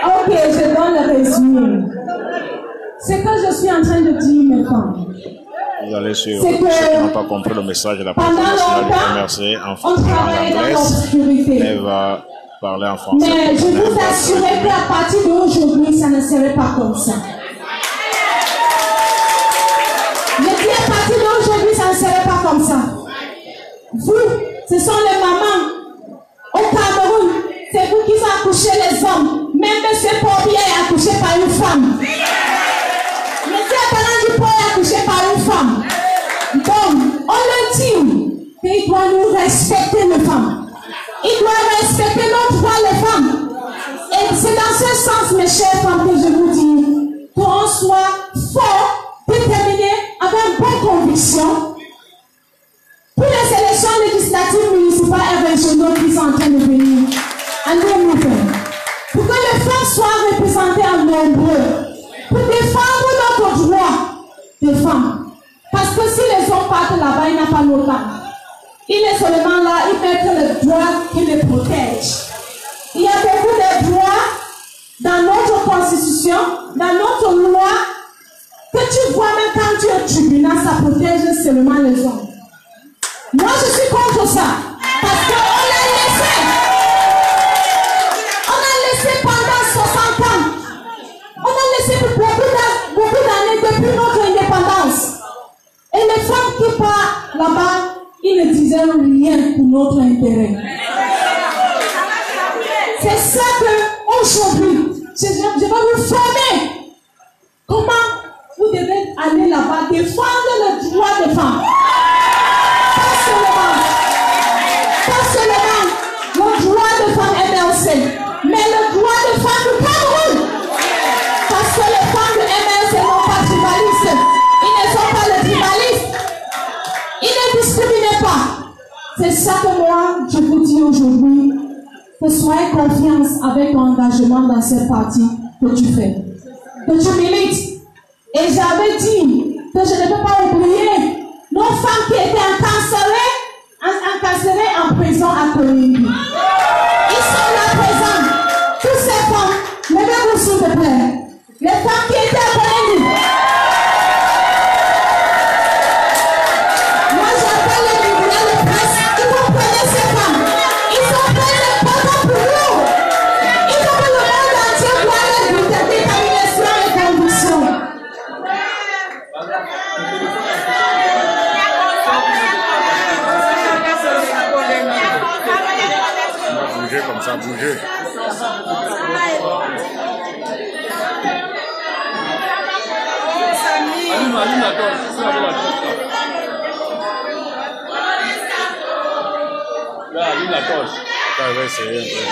Ok, je donne le résumé. Ce que je suis en train de dire, mes femmes, vous allez sur ceux qui n'ont pas compris le message de la présidence nationale du MRC en français, elle va parler en français. Mais je vous assure qu'à partir d'aujourd'hui, ça ne serait pas comme ça. Je dis à partir d'aujourd'hui, ça ne serait pas comme ça. Vous, ce sont les mamans au Cameroun, c'est vous qui accouchez les hommes. Même M. Porbier est accouché par une femme. M. Atalandi Paul est accouché par une femme. Donc, on le dit qu'il doit nous respecter les femmes. Il doit respecter nos droits les femmes. Et c'est dans ce sens, mes chères femmes, que je vous dis qu'on soit fort, déterminé, avec bonne conviction pour les élections législatives, municipales et régionales qui sont en train de venir. Pour que les femmes soient représentées en nombreux, pour défendre notre droit de femmes. Parce que si les hommes partent là-bas, il n'y a pas longtemps. Il est seulement là, il met le droit qui les protège. Il y a beaucoup de droits dans notre constitution, dans notre loi, que tu vois même quand tu es au tribunal, ça protège seulement les hommes. Moi, je suis contre ça. Parce qu'on l'a laissé. On a laissé pendant 60 ans. On a laissé beaucoup d'années depuis notre indépendance. Et les femmes qui partent là-bas, ils ne disaient rien pour notre intérêt. C'est ça qu'aujourd'hui, je vais vous défendre le droit des femmes. Pas seulement le droit de femmes MLC, mais le droit de femmes du Cameroun. Parce que les femmes de MLC n'ont pas tribalistes. Ils ne sont pas les tribalistes. Ils ne discriminent pas. C'est ça que moi, je vous dis aujourd'hui. Que soyez confiance avec ton engagement dans cette partie que tu fais. Que tu milites. Et j'avais dit que je ne peux pas oublier nos femmes qui étaient incarcérées en prison à Colombie. Ils sont là présents. Toutes ces femmes, levez-vous s'il te plaît. Les femmes qui étaient à Colombie. Moi j'appelle les tribunaux de presse. Il faut prendre ces femmes. Ils sont très importants pour nous. Il faut que le monde entier voit leur détermination et conviction. Bougez comme ça, bougez. Allume la torche. Là, allume la torche. Ça va essayer un peu.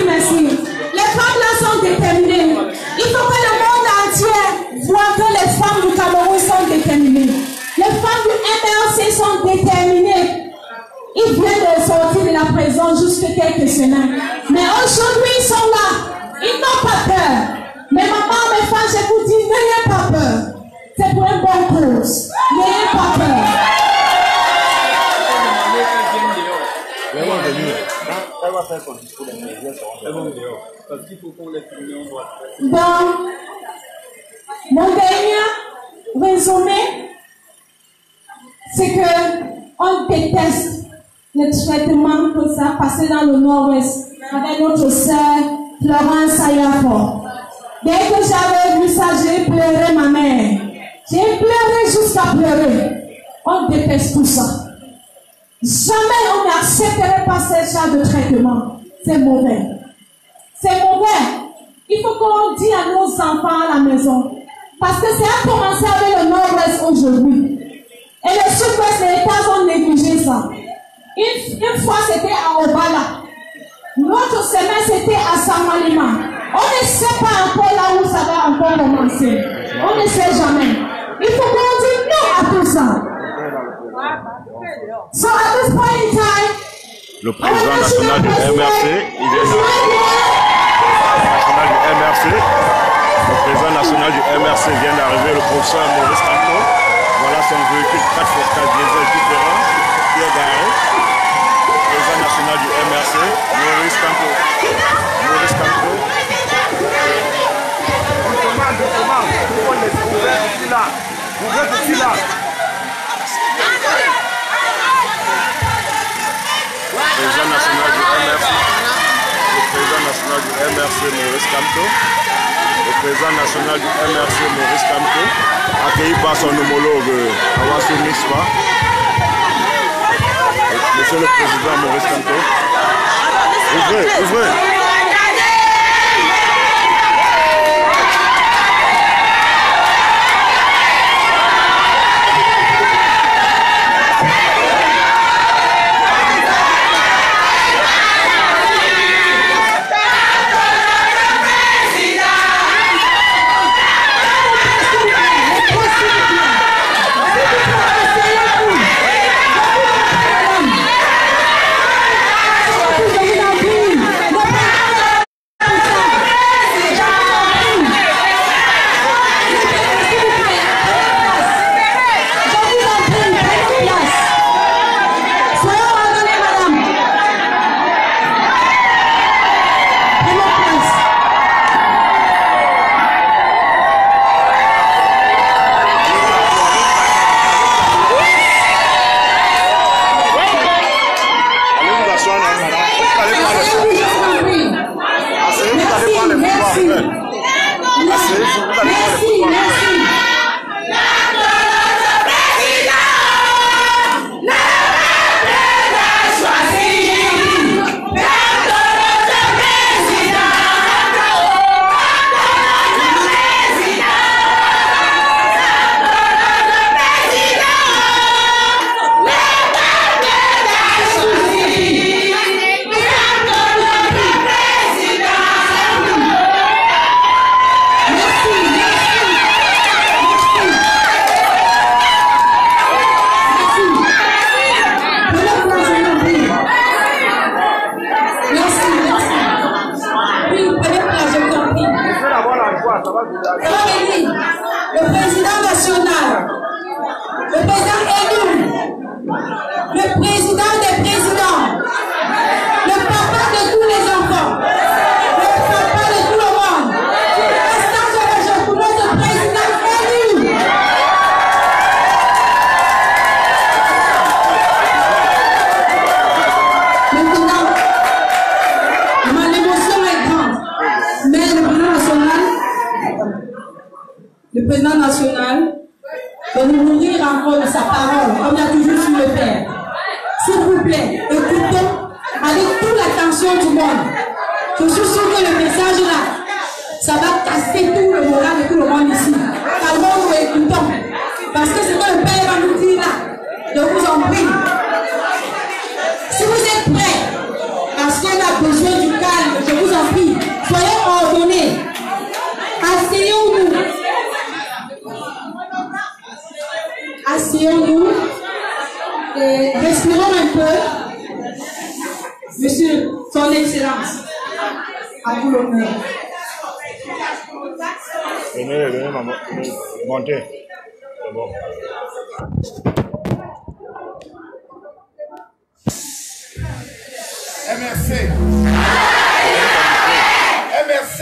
Merci. Les femmes là sont déterminées. Il faut que le monde entier voit que les femmes du Cameroun sont déterminées. Les femmes du MLC sont déterminées. Ils viennent de sortir de la prison jusqu'à quelques semaines. Mais aujourd'hui, ils sont là. Ils n'ont pas peur. Mais maman, mes femmes, je vous dis, n'ayez pas peur. C'est pour une bonne cause. N'ayez pas peur. Elle va faire son discours d'intégration. Parce qu'il faut qu'on les filme. Donc, mon dernier résumé, c'est que on déteste le traitement que ça a passé dans le Nord-Ouest avec notre sœur Florence Ayafo. Dès que j'avais vu ça, j'ai pleuré ma mère. J'ai pleuré jusqu'à pleurer. On déteste tout ça. Jamais on n'accepterait pas ce genre de traitement. C'est mauvais. C'est mauvais. Il faut qu'on dise à nos enfants à la maison. Parce que ça a commencé avec le Nord-Ouest aujourd'hui. Et le Sud-Ouest, les États ont négligé ça. Une fois c'était à Obala. L'autre semaine c'était à Samalima. On ne sait pas encore là où ça va encore commencer. On ne sait jamais. Il faut qu'on dise non à tout ça. So at this point in time, le président national du MRC, il vient Le président national du MRC vient d'arriver, le professeur Maurice Camteau. Voilà son véhicule 4x4 diesel différent qui est garé. Le président national du MRC, Maurice Camteau. Maurice Camteau. Président national du MRC, le président national du MRC Maurice Camteau, le président national du MRC Maurice Camteau, accueilli par son homologue Awassou Mispa. Monsieur le président Maurice Camteau, ouvrez. Don't le président national, le président élu, le président des présidents, le papa de tous les enfants, le papa de tout le monde, notre président élu. Maintenant, mon émotion est grande, mais le président national de nous nourrir encore de sa parole, comme il a toujours su le faire. S'il vous plaît, écoutons avec toute l'attention du monde. Je suis sûr que le message là, ça va casser tout le moral de tout le monde ici. Calmons-nous et écoutons. Parce que c'est que le Père va nous dire là. Je vous en prie. Si vous êtes prêts, parce qu'on a besoin du calme, je vous en prie, soyez ordonnés. Asseyons-nous. Asseyons-nous et respirons un peu. Monsieur, son Excellence, à vous l'honneur. Venez, maman, montez. C'est bon. MRC. MRC.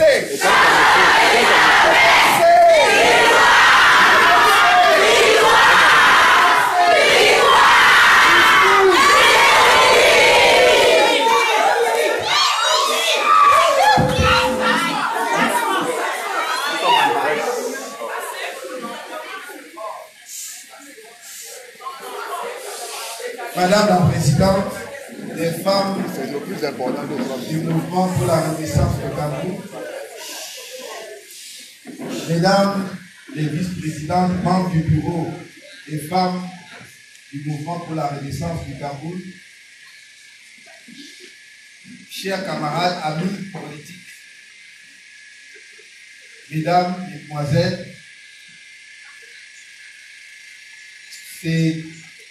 Madame la Présidente, des femmes c'est le plus important du mouvement pour la renaissance du Cameroun, Mesdames les vice-présidentes, membres du bureau des femmes du mouvement pour la renaissance du Cameroun, chers camarades, amis politiques, Mesdames, Mesdemoiselles, c'est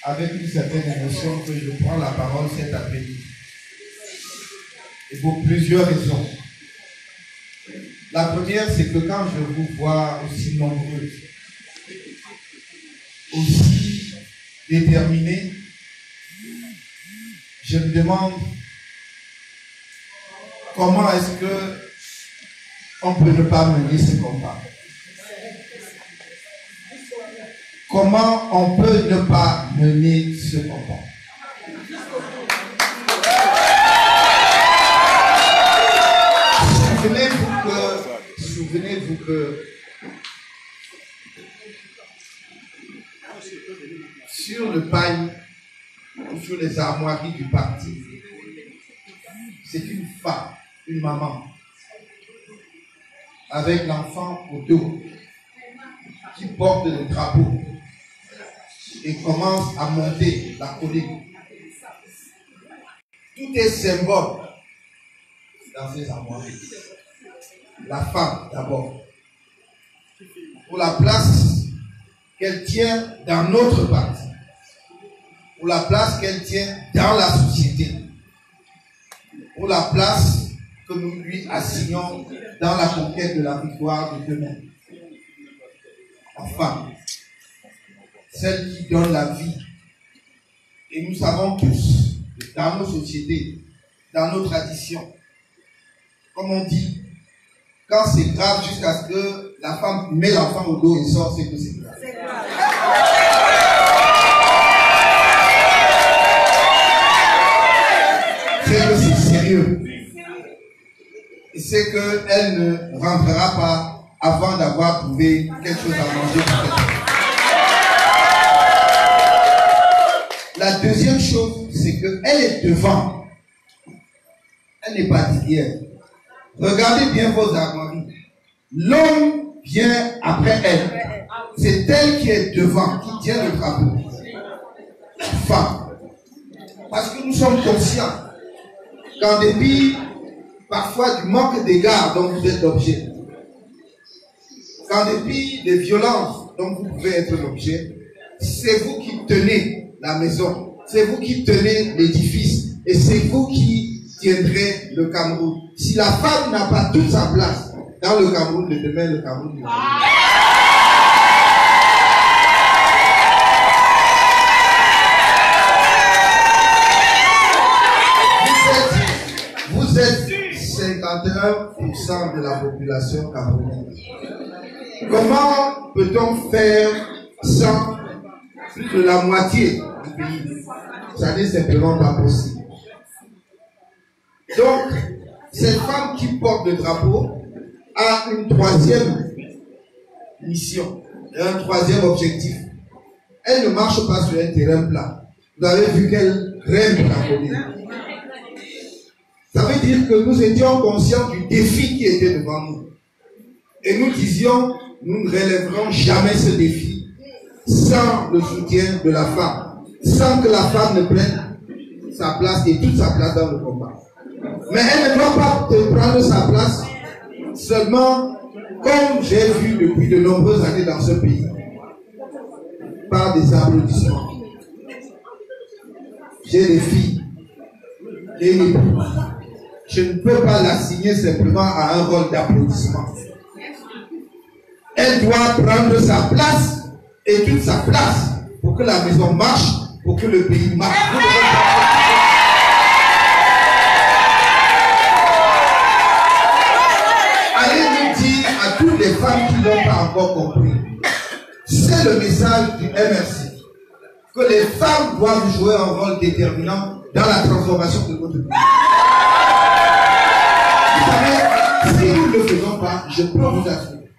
avec une certaine émotion que je prends la parole cet après-midi. Et pour plusieurs raisons. La première, c'est que quand je vous vois aussi nombreux, aussi déterminés, je me demande comment est-ce que on peut ne pas mener ce combat. Comment on peut ne pas mener ce combat? Souvenez-vous que sur le paille ou sur les armoiries du parti, c'est une femme, une maman, avec l'enfant au dos, qui porte le drapeau et commence à monter la colline. Tout est symbole dans ces armoiries. La femme d'abord, pour la place qu'elle tient dans notre parti, pour la place qu'elle tient dans la société, pour la place que nous lui assignons dans la conquête de la victoire de demain. La femme, celle qui donne la vie. Et nous savons tous, dans nos sociétés, dans nos traditions, comme on dit, quand c'est grave jusqu'à ce que la femme met l'enfant au dos et sort, c'est que c'est grave. C'est que c'est sérieux. Et c'est qu'elle ne rentrera pas avant d'avoir trouvé quelque chose à manger pour elle. La deuxième chose, c'est qu'elle est devant. Elle n'est pas derrière. Regardez bien vos armoiries. L'homme vient après elle. C'est elle qui est devant, qui tient le drapeau. La femme. Parce que nous sommes conscients qu'en dépit parfois du manque d'égard dont vous êtes l'objet, qu'en dépit des violences dont vous pouvez être l'objet, c'est vous qui tenez la maison, c'est vous qui tenez l'édifice et c'est vous qui tiendrez le Cameroun. Si la femme n'a pas toute sa place dans le Cameroun de demain, le Cameroun de demain. 81% de la population camerounaise. Comment peut-on faire sans plus de la moitié du pays? Ça n'est simplement pas possible. Donc, cette femme qui porte le drapeau a une troisième mission, un troisième objectif. Elle ne marche pas sur un terrain plat. Vous avez vu qu'elle rêve la commune. Ça veut dire que nous étions conscients du défi qui était devant nous. Et nous disions, nous ne relèverons jamais ce défi sans le soutien de la femme, sans que la femme ne prenne sa place et toute sa place dans le combat. Mais elle ne doit pas prendre sa place seulement, comme j'ai vu depuis de nombreuses années dans ce pays, par des applaudissements. J'ai des filles, j'ai une épouse. Je ne peux pas l'assigner simplement à un rôle d'applaudissement. Elle doit prendre sa place et toute sa place pour que la maison marche, pour que le pays marche. Allez nous dire à toutes les femmes qui n'ont pas encore compris, c'est le message du MRC, que les femmes doivent jouer un rôle déterminant dans la transformation de notre pays. Vous savez, si nous ne le faisons pas, je peux vous assurer,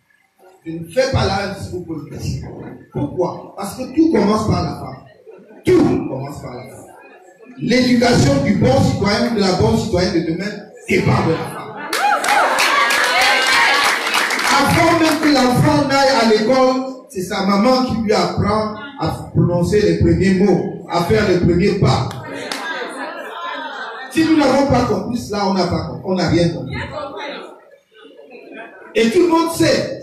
je ne fais pas là un discours politique. Pourquoi? Parce que tout commence par la femme. Tout commence par la femme. L'éducation du bon citoyen ou de la bonne citoyenne de demain dépend de la femme. Avant même que l'enfant n'aille à l'école, c'est sa maman qui lui apprend à prononcer les premiers mots, à faire les premiers pas. Si nous n'avons pas compris cela, on n'a rien compris. Et tout le monde sait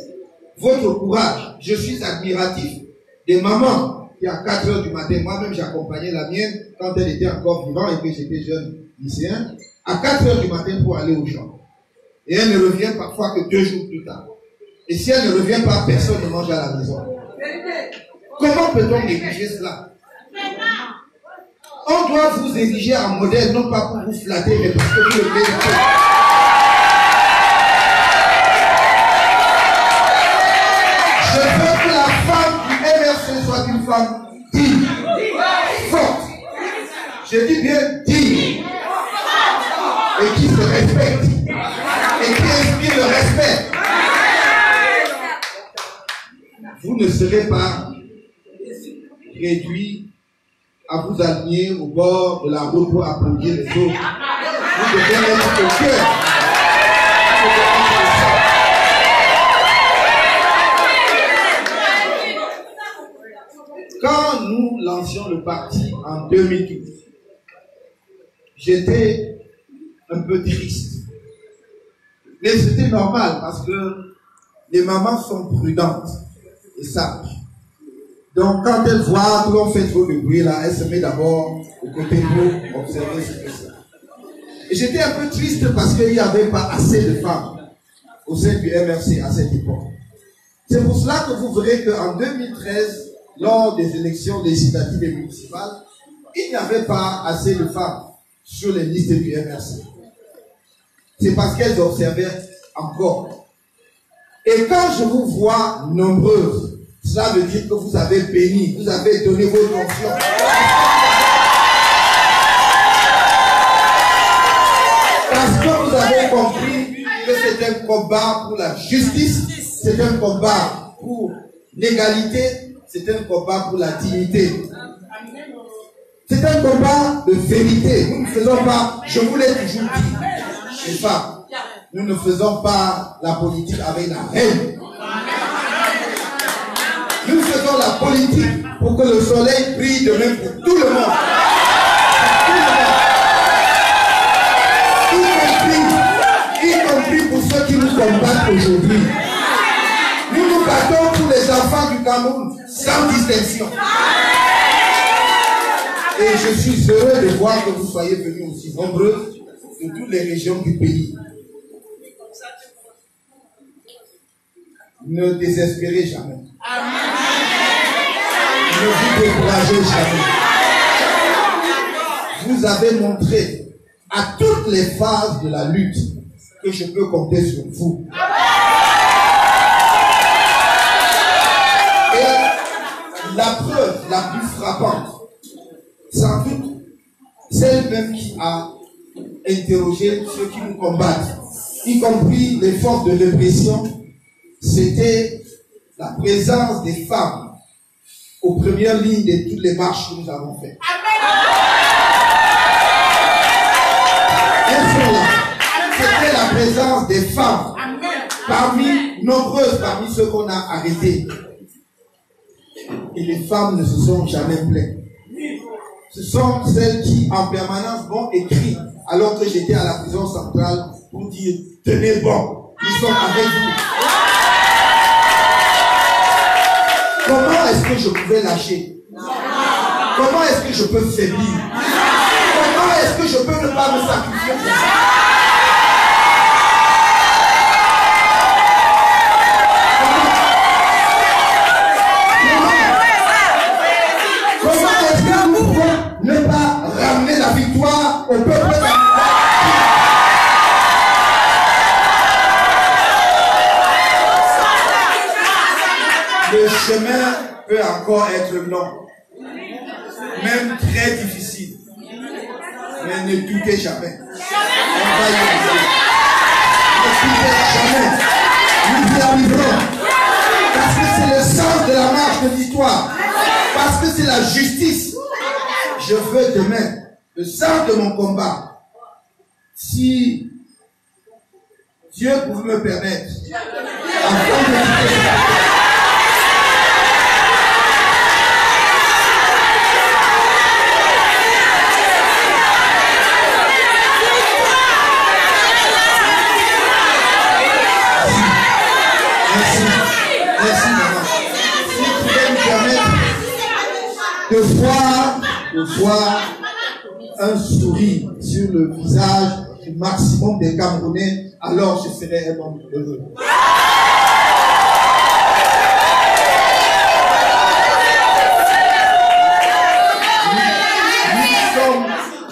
votre courage. Je suis admiratif des mamans qui à 4 h du matin, moi-même j'accompagnais la mienne quand elle était encore vivante et que j'étais jeune lycéen, à 4 h du matin pour aller au champ. Et elle ne revient parfois que 2 jours plus tard. Et si elle ne revient pas, personne ne mange à la maison. Comment peut-on négliger cela? On doit vous ériger en modèle, non pas pour vous flatter, mais parce que vous le méritez. Je veux que la femme du MRC soit une femme digne, forte. Je dis bien digne. Et qui se respecte. Et qui inspire le respect. Vous ne serez pas réduit à vous aligner au bord de la route pour applaudir les autres. Vous devez être au cœur. Quand nous lancions le parti en 2012, j'étais un peu triste. Mais c'était normal parce que les mamans sont prudentes et sages. Donc, quand elle voit que l'on fait trop de bruit là, elle se met d'abord au côté pour observer ce que c'est. Et j'étais un peu triste parce qu'il n'y avait pas assez de femmes au sein du MRC à cette époque. C'est pour cela que vous verrez qu'en 2013, lors des élections législatives et municipales, il n'y avait pas assez de femmes sur les listes du MRC. C'est parce qu'elles observaient encore. Et quand je vous vois nombreuses, cela veut dire que vous avez béni, vous avez donné vos fonctions. Parce que vous avez compris que c'est un combat pour la justice, c'est un combat pour l'égalité, c'est un combat pour la dignité. C'est un combat de vérité. Nous ne faisons pas, je vous l'ai toujours dit, les femmes, nous ne faisons pas la politique avec la haine. Nous faisons la politique pour que le soleil brille de même pour tout le monde. Y compris pour ceux qui nous combattent aujourd'hui. Nous nous battons pour les enfants du Cameroun sans distinction. Et je suis heureux de voir que vous soyez venus aussi nombreux de toutes les régions du pays. Ne désespérez jamais. Ne vous découragez jamais. Vous avez montré à toutes les phases de la lutte que je peux compter sur vous. Et la preuve la plus frappante, sans doute, celle même qui a interrogé ceux qui nous combattent, y compris les forces de répression, c'était la présence des femmes aux premières lignes de toutes les marches que nous avons faites. Elles sont là. C'était la présence des femmes, nombreuses parmi ceux qu'on a arrêtés. Et les femmes ne se sont jamais plaintes. Ce sont celles qui, en permanence, m'ont écrit, alors que j'étais à la prison centrale, pour dire, tenez bon, nous sommes avec vous. Comment est-ce que je pouvais lâcher? Comment est-ce que je peux faiblir? Comment est-ce que je peux ne pas me sacrifier pour ça? Comment est-ce que nous pouvons ne pas ramener la victoire au peuple d'Afrique? Le chemin peut encore être long, même très difficile. Mais ne doutez jamais. On va y arriver. Ne doutez jamais. Nous y arriverons. Parce que c'est le sens de la marche de l'histoire. Parce que c'est la justice. Je veux demain, le sens de mon combat, si Dieu pouvait me permettre, avant de quitter de voir un sourire sur le visage du maximum des Camerounais, alors je serai un homme heureux.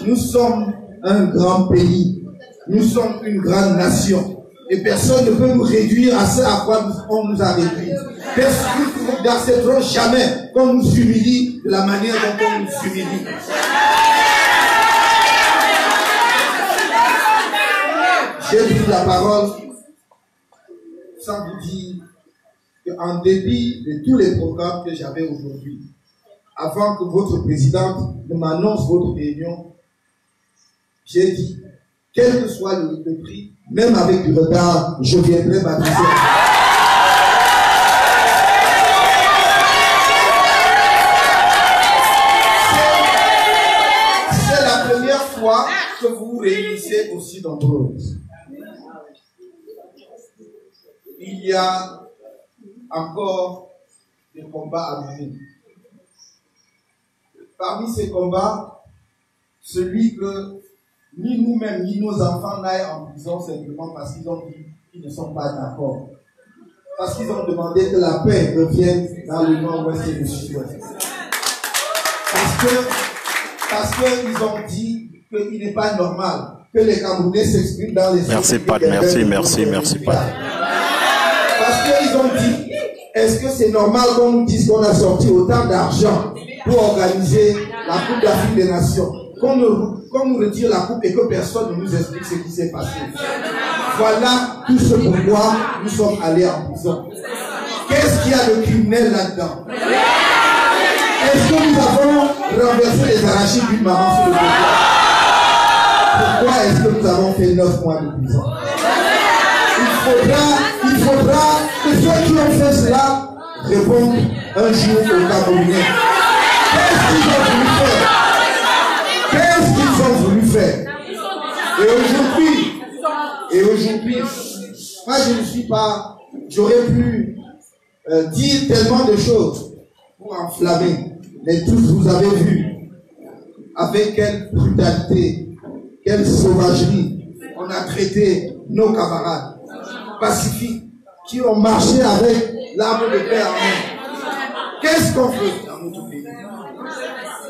Nous sommes un grand pays, nous sommes une grande nation. Et personne ne peut nous réduire à ce à quoi on nous a réduit. Nous n'accepterons jamais qu'on nous humilie de la manière dont on nous humilie. J'ai pris la parole sans vous dire qu'en dépit de tous les programmes que j'avais aujourd'hui, avant que votre présidente ne m'annonce votre réunion, j'ai dit, quel que soit le prix, même avec du retard, je viendrai m'amuser. C'est la première fois que vous vous réunissez aussi nombreuses. Il y a encore des combats à mener. Parmi ces combats, celui que ni nous-mêmes, ni nos enfants n'aillent en prison simplement parce qu'ils ont dit qu'ils ne sont pas d'accord. Parce qu'ils ont demandé que la paix revienne dans le nord-ouest et le sud-ouest. Parce qu'ils ont dit qu'il n'est pas normal que les Camerounais s'expriment dans les... Merci, Pat. Merci, Pat. Parce qu'ils ont dit, est-ce que c'est normal qu'on nous dise qu'on a sorti autant d'argent pour organiser la Coupe d'Afrique des Nations, qu'on nous retire la coupe et que personne ne nous explique ce qui s'est passé. Voilà tout ce pourquoi nous sommes allés en prison. Qu'est-ce qu'il y a de criminel là-dedans? Est-ce que nous avons renversé les arachides d'une maman sur le côté? Pourquoi est-ce que nous avons fait 9 mois de prison? Il faudra que ceux qui ont fait cela répondent un jour aux Camerounais. Qu'est-ce qu'ils ont voulu faire? Et aujourd'hui, moi je ne suis pas, j'aurais pu dire tellement de choses pour enflammer, mais tous vous avez vu avec quelle brutalité, quelle sauvagerie on a traité nos camarades pacifiques qui ont marché avec l'arme de paix en main. Qu'est-ce qu'on fait dans notre pays?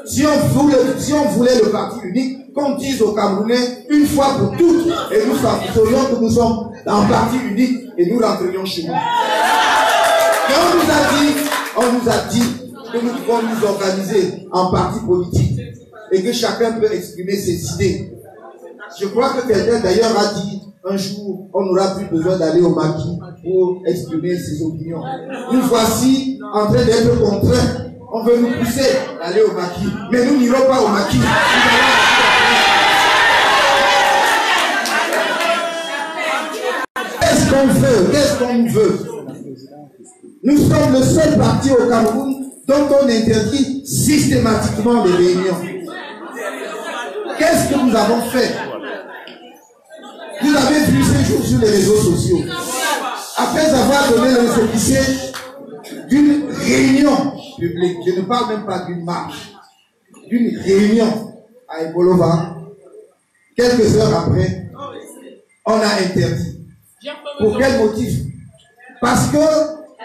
Si on voulait le parti unique, qu'on dise aux Camerounais une fois pour toutes, et nous saurions que nous sommes en parti unique et nous rentrions chez nous. Mais on nous a dit que nous devons nous organiser en parti politique et que chacun peut exprimer ses idées. Je crois que quelqu'un d'ailleurs a dit un jour, on n'aura plus besoin d'aller au maquis pour exprimer ses opinions. Nous voici en train d'être contraints. On veut nous pousser d'aller au maquis, mais nous n'irons pas au maquis. Qu'est-ce qu'on veut? Qu'est-ce qu'on veut? Nous sommes le seul parti au Cameroun dont on interdit systématiquement les réunions. Qu'est-ce que nous avons fait? Vous avez vu ces jours sur les réseaux sociaux. Après avoir donné le récépissé d'une réunion publique, je ne parle même pas d'une marche, d'une réunion à Ebolova, quelques heures après, on a interdit. Pour quel motif? Parce que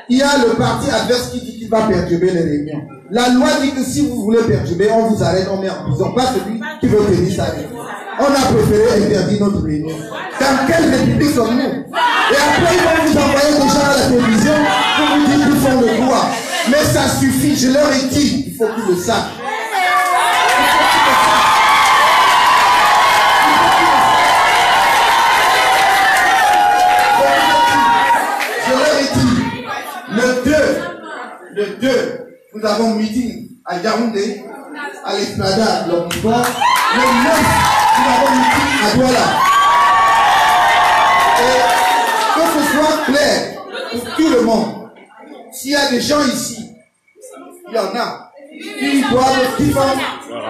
il y a le parti adverse qui dit qu'il va perturber les réunions. La loi dit que si vous voulez perturber, on vous arrête, on met en prison. Pas celui qui veut tenir sa réunion. On a préféré interdire notre réunion. Dans quelle république sommes-nous? Et après, ils vont vous envoyer des gens à la télévision pour vous dire qu'ils font le droit. Mais ça suffit, je leur ai dit, il faut qu'ils le sachent. Le 2, nous avons meeting à Yaoundé, à l'Esplada, l'Omnisport. Le 9, nous avons meeting à Douala. Et que ce soit clair pour tout le monde, s'il y a des gens ici, il y en a, qui font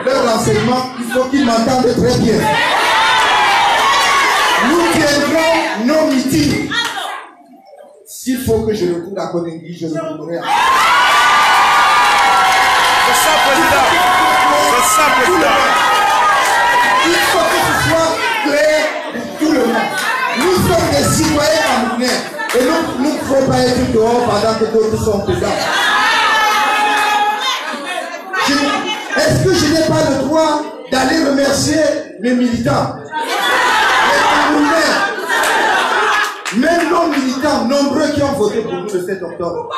leur renseignement, il faut qu'ils m'entendent très bien. Nous tiendrons nos meetings. S'il faut que je retourne à Koningui, je retournerai. C'est ça, président. C'est ça, président. Il faut que ce soit clair pour tout le monde. Nous sommes des citoyens camerounais et nous ne pouvons pas être dehors pendant que d'autres sont dedans. Est-ce que je n'ai pas le droit d'aller remercier les militants? Les Camerounais, même nos militants, nombreux qui ont voté pour nous le 7 octobre.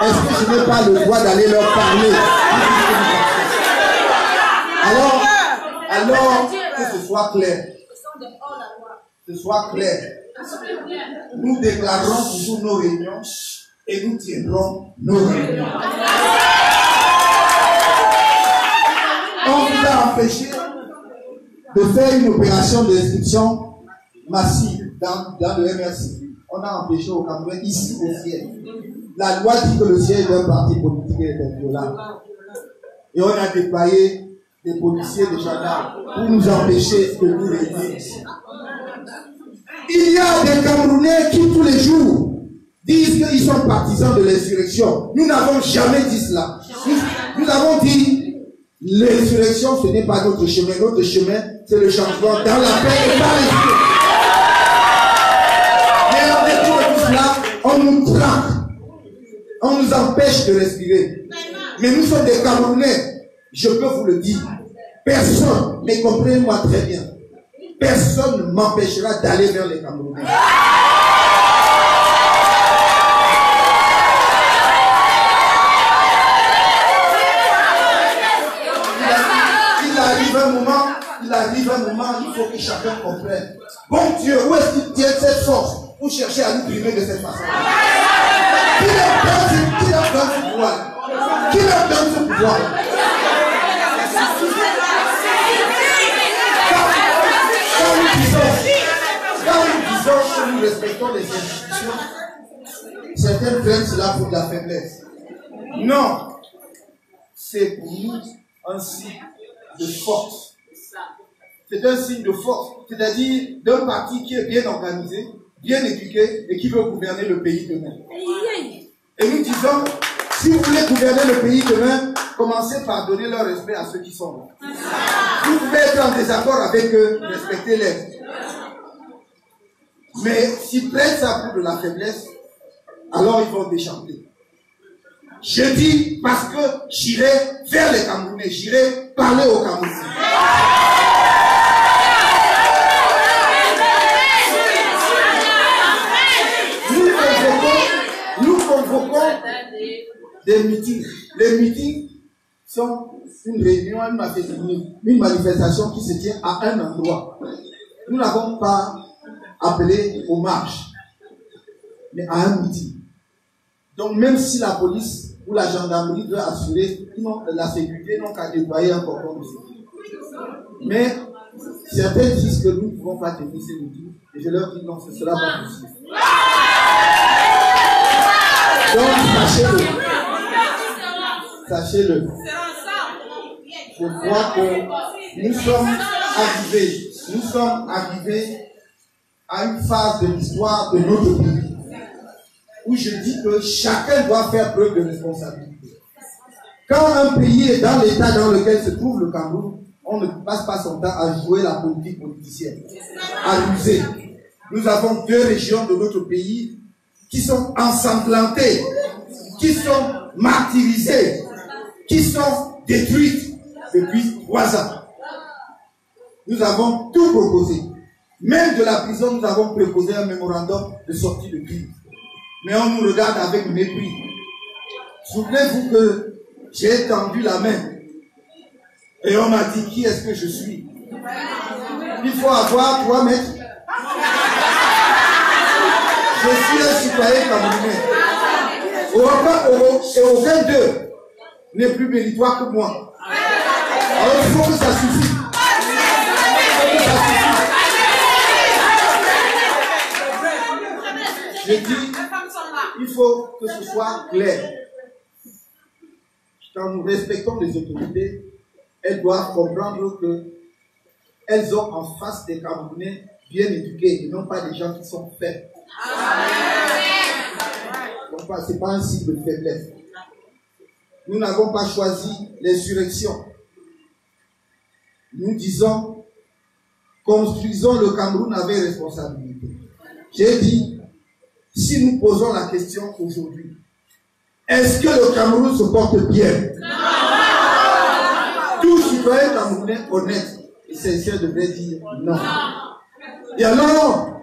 Est-ce que je n'ai pas le droit d'aller leur parler? Alors, que ce soit clair. Que ce soit clair. Nous déclarons toujours nos réunions et nous tiendrons nos réunions. On vous a empêché de faire une opération d'inscription massive dans le MRC. On a empêché au Cameroun, ici au siège. La loi dit que le siège d'un parti politique est inviolable. Et on a déployé des policiers, des gendarmes pour nous empêcher de nous réunir ici. Il y a des Camerounais qui tous les jours disent qu'ils sont partisans de l'insurrection. Nous n'avons jamais dit cela. Nous avons dit l'insurrection, ce n'est pas notre chemin. Notre chemin, c'est le changement dans la paix et par l'esprit. Mais en dépit de tout cela, on nous traque. On nous empêche de respirer. Mais nous sommes des Camerounais. Je peux vous le dire. Personne, mais comprenez-moi très bien, personne ne m'empêchera d'aller vers les Camerounais. Il arrive un moment, il faut que chacun comprenne. Bon Dieu, où est-ce qu'il tient cette force pour chercher à nous priver de cette façon? Qui leur donne ce pouvoir? Qui leur donne ce pouvoir? Quand nous disons que nous respectons les institutions, certains prennent cela pour de la faiblesse. Non, c'est pour nous un signe de force. C'est un signe de force, c'est-à-dire d'un parti qui est bien organisé, bien éduqué et qui veut gouverner le pays demain. Et nous disons, si vous voulez gouverner le pays demain, commencez par donner leur respect à ceux qui sont là. Vous pouvez être en désaccord avec eux, respectez-les. Mais s'ils prennent ça pour de la faiblesse, alors ils vont déchanter. Je dis parce que j'irai vers les Camerounais, j'irai parler aux Camerounais. Nous convoquons des meetings. Les meetings sont une réunion, une manifestation qui se tient à un endroit. Nous n'avons pas appelé aux marches, mais à un meeting. Donc même si la police ou la gendarmerie doit assurer la sécurité, n'ont qu'à déployer un cordon de sécurité. Mais certains disent que nous ne pouvons pas tenir ces meetings, et je leur dis non, ce sera pas possible. Donc sachez-le. Je crois que nous sommes arrivés à une phase de l'histoire de notre pays où je dis que chacun doit faire preuve de responsabilité. Quand un pays est dans l'état dans lequel se trouve le Cameroun, on ne passe pas son temps à jouer la politique politicienne, à ruser. Nous avons 2 régions de notre pays qui sont ensanglantées, qui sont martyrisées, qui sont détruites depuis 3 ans. Nous avons tout proposé. Même de la prison, nous avons proposé un mémorandum de sortie de crise. Mais on nous regarde avec mépris. Souvenez-vous que j'ai tendu la main et on m'a dit qui est-ce que je suis. Il faut avoir 3 mètres. Je suis un citoyen camerounais. Et aucun d'eux n'est plus méritoire que moi. Alors il faut que ça suffise. Je dis, il faut que ce soit clair. Quand nous respectons les autorités, elles doivent comprendre qu'elles ont en face des Camerounais bien éduqués et non pas des gens qui sont faibles. Ce n'est pas un signe de faiblesse. Nous n'avons pas choisi l'insurrection. Nous disons, construisons le Cameroun avec responsabilité. J'ai dit, si nous posons la question aujourd'hui, est-ce que le Cameroun se porte bien? Tout citoyen camerounais honnête et sincère devrait dire non. Et alors,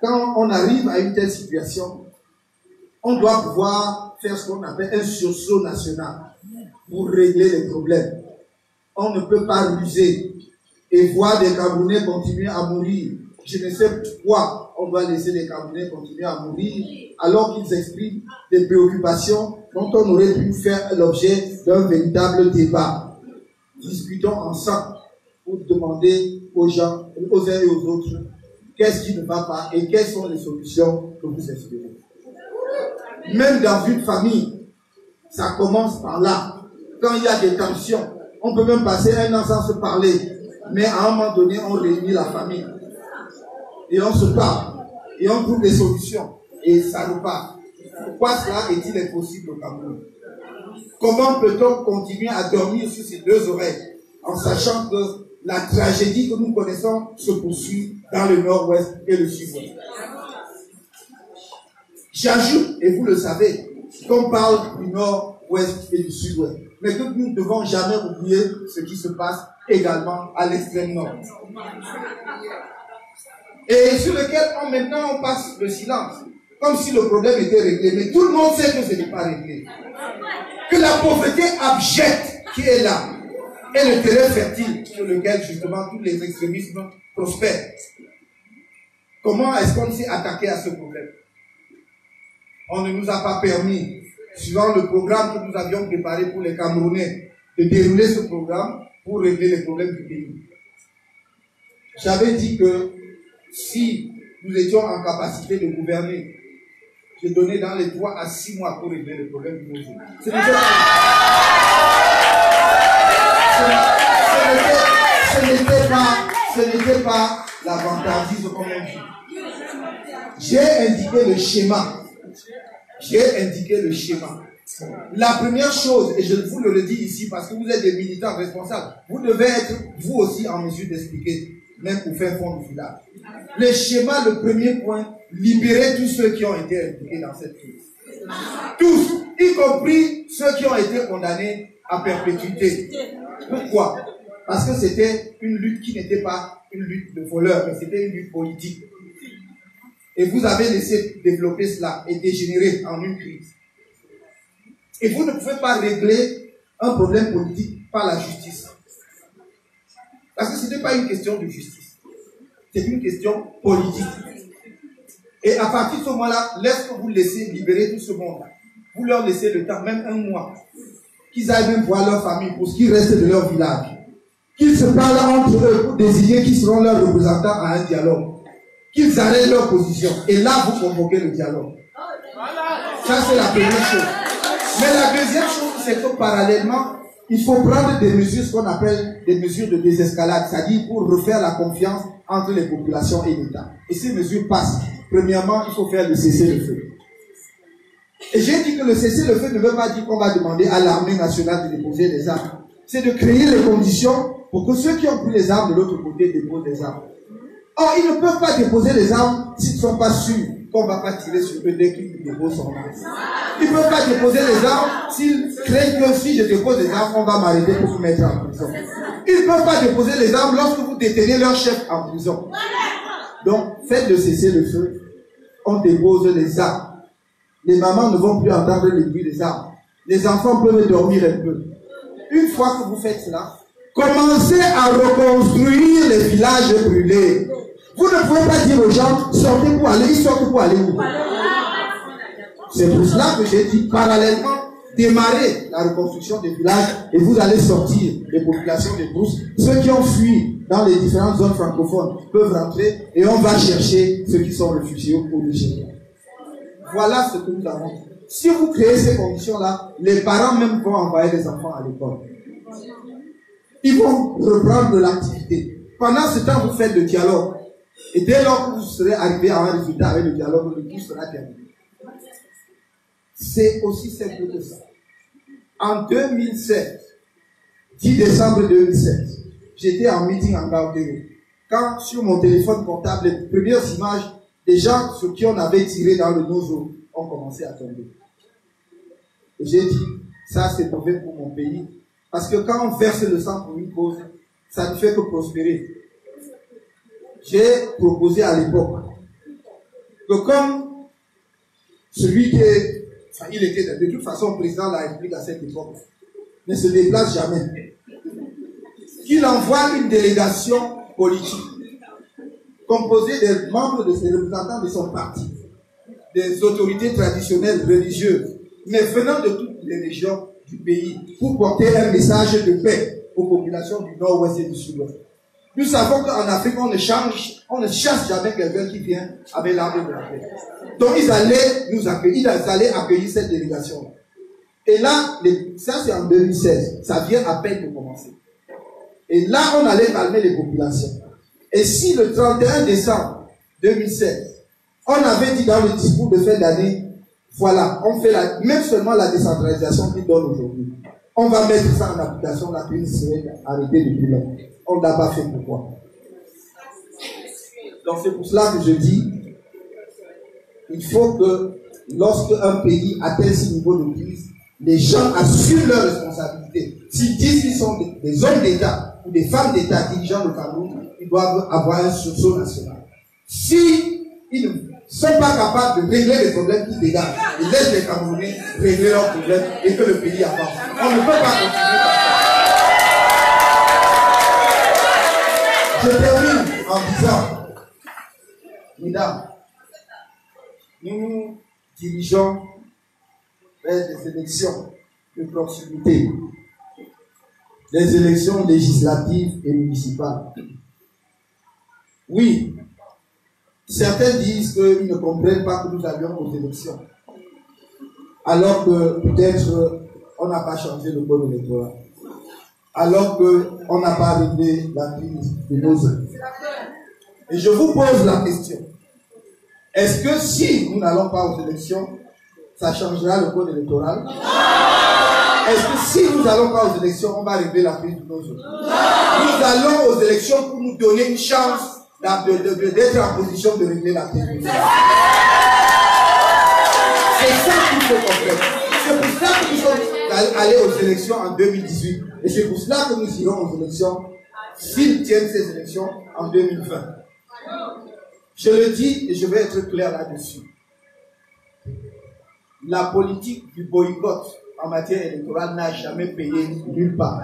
quand on arrive à une telle situation, on doit pouvoir faire ce qu'on appelle un sursaut national pour régler les problèmes. On ne peut pas ruser et voir des Camerounais continuer à mourir. Je ne sais pourquoi on doit laisser les Camerounais continuer à mourir alors qu'ils expriment des préoccupations dont on aurait pu faire l'objet d'un véritable débat. Discutons ensemble pour demander aux gens, aux uns et aux autres, qu'est-ce qui ne va pas et quelles sont les solutions que vous espérez. Même dans une famille, ça commence par là. Quand il y a des tensions, on peut même passer 1 an sans se parler, mais à un moment donné, on réunit la famille. Et on se parle, et on trouve des solutions, et ça repart. Pourquoi cela est-il impossible au Cameroun? Comment peut-on continuer à dormir sur ses 2 oreilles, en sachant que la tragédie que nous connaissons se poursuit dans le nord-ouest et le sud-ouest? J'ajoute, et vous le savez, qu'on parle du nord-ouest et du sud-ouest, mais que nous ne devons jamais oublier ce qui se passe également à l'extrême nord. Et sur lequel maintenant on passe le silence, comme si le problème était réglé. Mais tout le monde sait que ce n'est pas réglé. Que la pauvreté abjecte qui est là est le terrain fertile sur lequel justement tous les extrémismes prospèrent. Comment est-ce qu'on s'est attaqué à ce problème? On ne nous a pas permis, suivant le programme que nous avions préparé pour les Camerounais, de dérouler ce programme pour régler les problèmes du pays. J'avais dit que si nous étions en capacité de gouverner, je donnais dans les 3 à 6 mois pour régler les problèmes du pays. Ce n'était pas l'avantardisme comme on dit. J'ai indiqué le schéma. La première chose, et je vous le redis ici parce que vous êtes des militants responsables, vous devez être vous aussi en mesure d'expliquer, même pour faire fond du village. Le schéma, le premier point, libérer tous ceux qui ont été impliqués dans cette crise. Tous, y compris ceux qui ont été condamnés à perpétuité. Pourquoi? Parce que c'était une lutte qui n'était pas une lutte de voleurs, mais c'était une lutte politique. Et vous avez laissé développer cela et dégénérer en une crise. Et vous ne pouvez pas régler un problème politique par la justice. Parce que ce n'est pas une question de justice. C'est une question politique. Et à partir de ce moment-là, lorsque vous laissez libérer tout ce monde-là, vous leur laissez le temps, même un mois, qu'ils aillent même voir leur famille pour ce qui reste de leur village. Qu'ils se parlent entre eux pour désigner qui seront leurs représentants à un dialogue. Qu'ils arrêtent leur position. Et là, vous convoquez le dialogue. Ça, c'est la première chose. Mais la deuxième chose, c'est que parallèlement, il faut prendre des mesures, ce qu'on appelle des mesures de désescalade, c'est-à-dire pour refaire la confiance entre les populations et l'État. Et ces mesures passent. Premièrement, il faut faire le cessez-le-feu. Et j'ai dit que le cessez-le-feu ne veut pas dire qu'on va demander à l'armée nationale de déposer des armes. C'est de créer les conditions pour que ceux qui ont pris les armes de l'autre côté déposent des armes. Or, ils ne peuvent pas déposer les armes s'ils ne sont pas sûrs qu'on ne va pas tirer sur eux dès qu'ils déposent son arme. Ils ne peuvent pas déposer les armes s'ils craignent que si je dépose les armes, on va m'arrêter pour me mettre en prison. Ils ne peuvent pas déposer les armes lorsque vous détenez leur chef en prison. Donc, faites le cessez-le-feu. On dépose les armes. Les mamans ne vont plus entendre le bruit des armes. Les enfants peuvent dormir un peu. Une fois que vous faites cela, commencez à reconstruire les villages brûlés. Vous ne pouvez pas dire aux gens, sortez pour aller, ils sortent pour aller où? C'est pour cela que j'ai dit, parallèlement, démarrer la reconstruction des villages et vous allez sortir les populations des brousses. Ceux qui ont fui dans les différentes zones francophones peuvent rentrer et on va chercher ceux qui sont réfugiés au Nigeria. Voilà ce que nous avons dit. Si vous créez ces conditions-là, les parents même vont envoyer les enfants à l'école. Ils vont reprendre de l'activité. Pendant ce temps, vous faites le dialogue. Et dès lors que vous serez arrivé à un résultat avec le dialogue, le tout sera terminé. C'est aussi simple que ça. En 2007, 10 décembre 2007, j'étais en meeting en Gauthéo. Quand sur mon téléphone portable, les premières images des gens sur qui on avait tiré dans le nozo ont commencé à tomber. Et j'ai dit, ça c'est mauvais pour mon pays. Parce que quand on verse le sang pour une cause, ça ne fait que prospérer. J'ai proposé à l'époque que comme celui qui est, enfin, il était de toute façon président de la République à cette époque, ne se déplace jamais, qu'il envoie une délégation politique composée des membres de ses représentants de son parti, des autorités traditionnelles religieuses, mais venant de toutes les régions du pays, pour porter un message de paix aux populations du nord-ouest et du sud-ouest. Nous savons qu'en Afrique, on ne chasse jamais quelqu'un qui vient avec l'arme de la paix. Donc ils allaient nous accueillir, ils allaient accueillir cette délégation. Et là, ça c'est en 2016, ça vient à peine de commencer. Et là, on allait calmer les populations. Et si le 31 décembre 2016, on avait dit dans le discours de fin d'année, voilà, on fait même seulement la décentralisation qu'ils donnent aujourd'hui. On va mettre ça en application, la crise serait arrêtée depuis longtemps. On ne l'a pas fait pourquoi. Donc c'est pour cela que je dis, il faut que lorsque un pays atteint ce niveau de crise, les gens assument leurs responsabilités. S'ils disent qu'ils sont des hommes d'État ou des femmes d'État dirigeant le Cameroun, ils doivent avoir un sursaut national. Si ils ne sont pas capables de régler les problèmes qui dégagent, ils laissent les Camerounais régler leurs problèmes et que le pays avance. On ne peut pas continuer comme ça. Je termine en disant, mesdames, nous nous dirigeons vers des élections de proximité, des élections législatives et municipales. Oui, certains disent qu'ils ne comprennent pas que nous allions aux élections, alors que peut-être on n'a pas changé le code électoral, alors qu'on n'a pas réglé la crise de nos œuvres. Et je vous pose la question, est-ce que si nous n'allons pas aux élections, ça changera le code électoral? Est-ce que si nous n'allons pas aux élections, on va régler la crise de nos œuvres? Nous allons aux élections pour nous donner une chance d'être en position de régler la crise de nos œuvres. C'est ça qu'il faut comprendre. C'est pour ça que nous sommes allés aux élections en 2018. Et c'est pour cela que nous irons aux élections s'ils tiennent ces élections en 2020. Je le dis et je vais être clair là-dessus. La politique du boycott en matière électorale n'a jamais payé nulle part.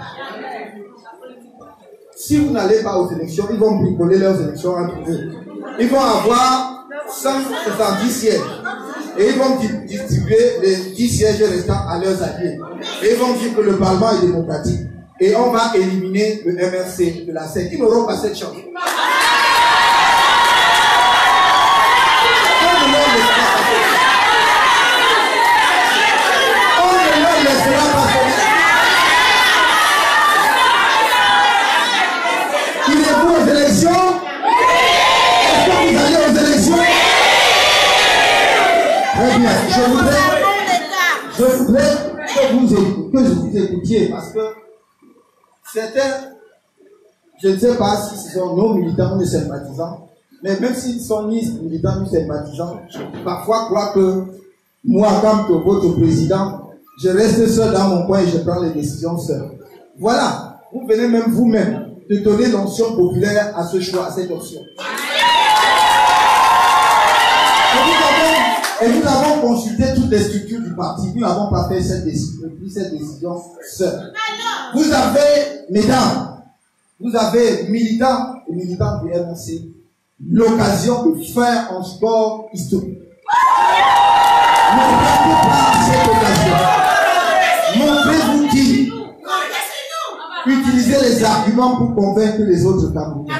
Si vous n'allez pas aux élections, ils vont bricoler leurs élections entre eux. Ils vont avoir 170 sièges. Et ils vont distribuer les 10 sièges restants à leurs alliés. Et ils vont dire que le Parlement est démocratique. Et on va éliminer le MRC de la scène. Ils n'auront pas cette chance. Je voudrais que vous écoutiez parce que certains, je ne sais pas si ce sont nos militants ou nos sympathisants, mais même s'ils sont ni militants ni sympathisants, parfois croient que moi, comme votre président, je reste seul dans mon coin et je prends les décisions seul. Voilà, vous venez même vous-même de donner l'option populaire à ce choix, à cette option. Et nous avons consulté toutes les structures du parti. Nous n'avons pas fait cette décision seule. Vous avez, mesdames, vous avez militants et militantes du MRC, l'occasion de faire un sport historique. Ne ratez pas cette occasion. Montrez-vous qui. Utilisez les arguments pour convaincre les autres Camerounais.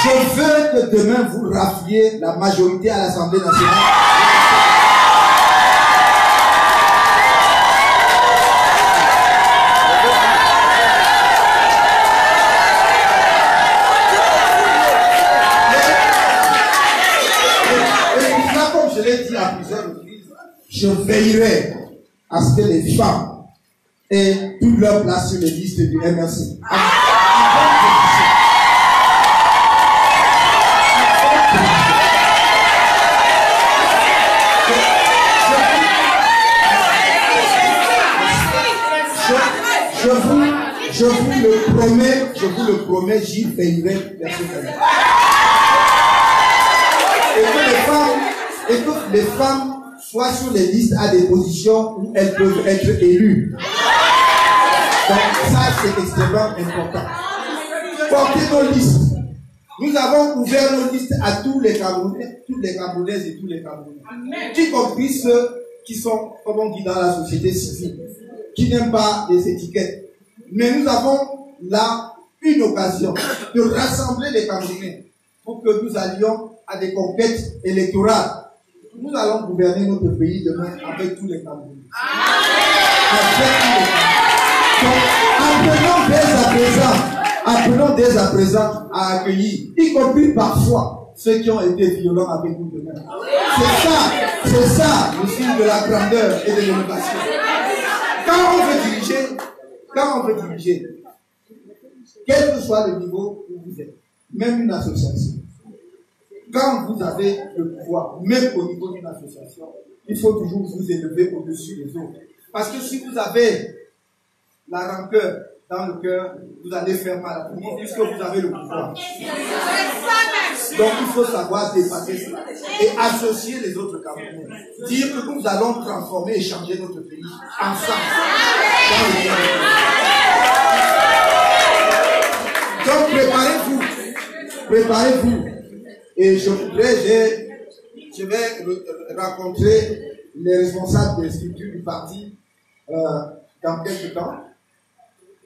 Je veux que demain vous rafliez la majorité à l'Assemblée nationale. Et là, comme je l'ai dit à plusieurs reprises, je veillerai à ce que les femmes aient toute leur place sur les listes du MRC. Je vous le promets, j'y veillerai personnellement. Et que les femmes soient sur les listes à des positions où elles peuvent être élues. Donc ça, c'est extrêmement important. Portez nos listes. Nous avons ouvert nos listes à tous les Camerounais, toutes les Camerounaises et tous les Camerounais. Y compris ceux qui sont, comme on dit dans la société civile, qui n'aiment pas les étiquettes. Mais nous avons là une occasion de rassembler les Camerounais pour que nous allions à des conquêtes électorales. Nous allons gouverner notre pays demain avec tous les Camerounais. Donc, apprenons dès à présent à accueillir, y compris parfois ceux qui ont été violents avec nous demain. C'est ça le signe de la grandeur et de l'innovation. Quand on veut diriger, quel que soit le niveau où vous êtes, même une association, quand vous avez le pouvoir, même au niveau d'une association, il faut toujours vous élever au-dessus des autres. Parce que si vous avez la rancœur dans le cœur, vous allez faire mal à tout le monde puisque vous avez le pouvoir. Donc il faut savoir dépasser cela et associer les autres Camerounais. Dire que nous allons transformer et changer notre pays ensemble. Donc préparez-vous. Et je vais rencontrer les responsables des structures du parti dans quelques temps,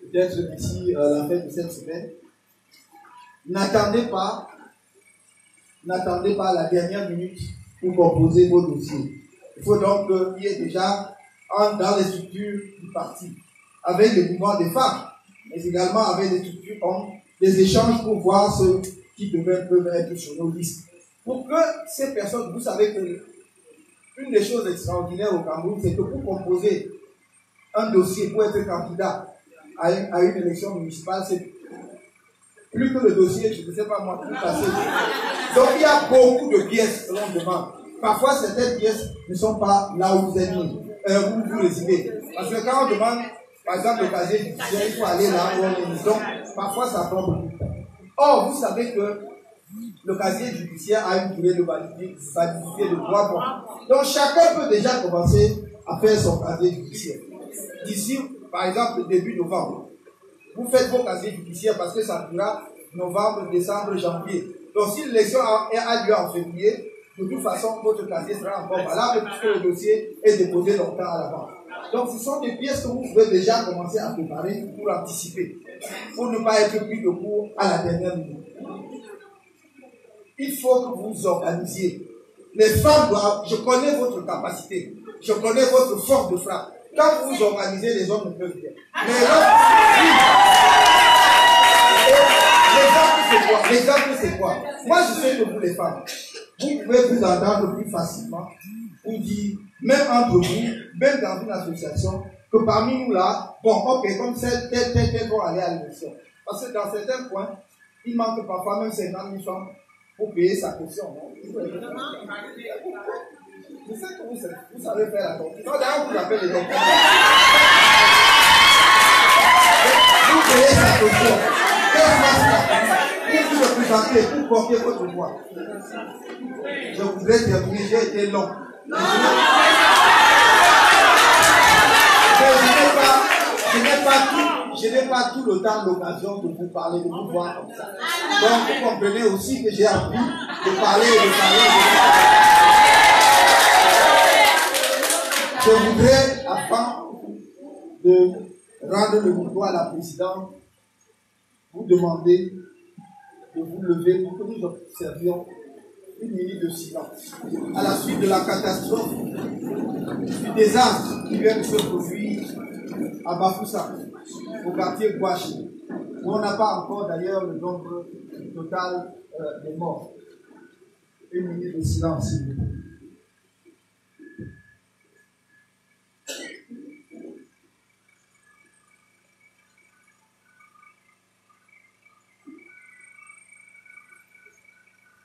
peut-être d'ici la fin de cette semaine. N'attendez pas la dernière minute pour composer vos dossiers. Il faut donc qu'il y ait déjà dans les structures du parti, avec le mouvement des femmes, mais également avec des structures des échanges pour voir ceux qui peuvent être sur nos listes. Pour que ces personnes, vous savez que une des choses extraordinaires au Cameroun, c'est que pour composer un dossier, pour être candidat à une élection municipale, c'est plus que le dossier, je ne sais pas moi, tout passer. Donc il y a beaucoup de pièces que l'on demande. parfois certaines pièces ne sont pas là où vous êtes mis, où vous résidez. Parce que quand on demande, par exemple, le casier judiciaire, il faut aller là où on est mis. Donc, parfois ça prend beaucoup de temps. Or, vous savez que le casier judiciaire a une durée de validité de 3 mois. Donc, chacun peut déjà commencer à faire son casier judiciaire. D'ici, par exemple, début novembre, vous faites vos casiers judiciaires parce que ça durera novembre, décembre, janvier. Donc, si l'élection a lieu en février, de toute façon, votre casier sera encore valable puisque le dossier est déposé longtemps à l'avance. Donc, ce sont des pièces que vous pouvez déjà commencer à préparer pour anticiper, pour ne pas être pris de court à la dernière minute. Il faut que vous vous organisiez. Les femmes doivent, je connais votre capacité, je connais votre force de frappe. Quand vous vous organisez, les hommes ne peuvent rien. Mais l'exemple, c'est quoi? Moi, je sais que vous, les femmes, vous pouvez vous entendre plus facilement pour dire, même entre vous, même dans une association, que parmi nous là, bon, ok, comme tel vont aller à l'élection. Parce que dans certains points, il manque parfois même 50 000 francs pour payer sa caution. Je sais que vous savez faire la tortue. D'ailleurs, vous appelez les docteurs. Vous payez sa caution. Pour vous représenter, pour porter votre voix. Je voudrais terminer, j'ai été long. Je n'ai pas tout le temps l'occasion de vous parler, de vous voir comme ça. Donc vous comprenez aussi que j'ai envie de parler et de parler. Je voudrais, afin de rendre le micro à la présidente, vous demander de vous lever pour que nous observions une minute de silence. À la suite de la catastrophe, du désastre qui vient de se produire à Bafoussa, au quartier Kouachi, où on n'a pas encore d'ailleurs le nombre total des morts. Une minute de silence, s'il vous plaît.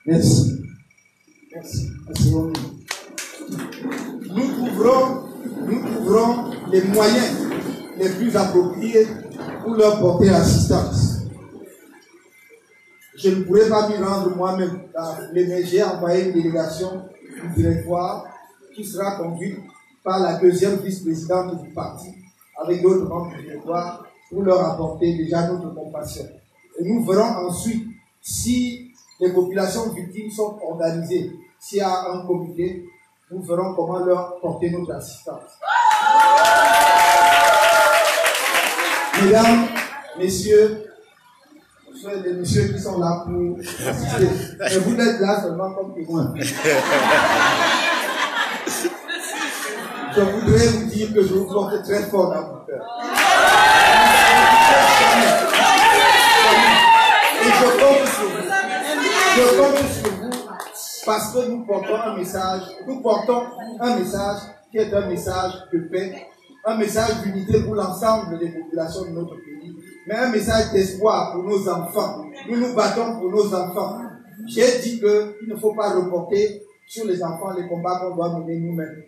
Merci. Merci. Merci. Nous trouverons les moyens les plus appropriés pour leur porter assistance. Je ne pourrais pas m'y rendre moi-même, mais j'ai envoyé une délégation du directoire qui sera conduite par la deuxième vice-présidente du parti, avec d'autres membres du directoire, pour leur apporter déjà notre compassion. Et nous verrons ensuite si les populations victimes sont organisées, s'il y a un comité, nous verrons comment leur porter notre assistance. Mesdames, messieurs, les messieurs qui sont là pour assister, et vous êtes là seulement comme témoins. Je voudrais vous dire que je vous porte très fort dans mon cœur. Et je compte sur vous. Je compte sur vous parce que nous portons un message qui est un message de paix, un message d'unité pour l'ensemble des populations de notre pays, mais un message d'espoir pour nos enfants. Nous nous battons pour nos enfants. J'ai dit qu'il ne faut pas reporter sur les enfants les combats qu'on doit mener nous-mêmes.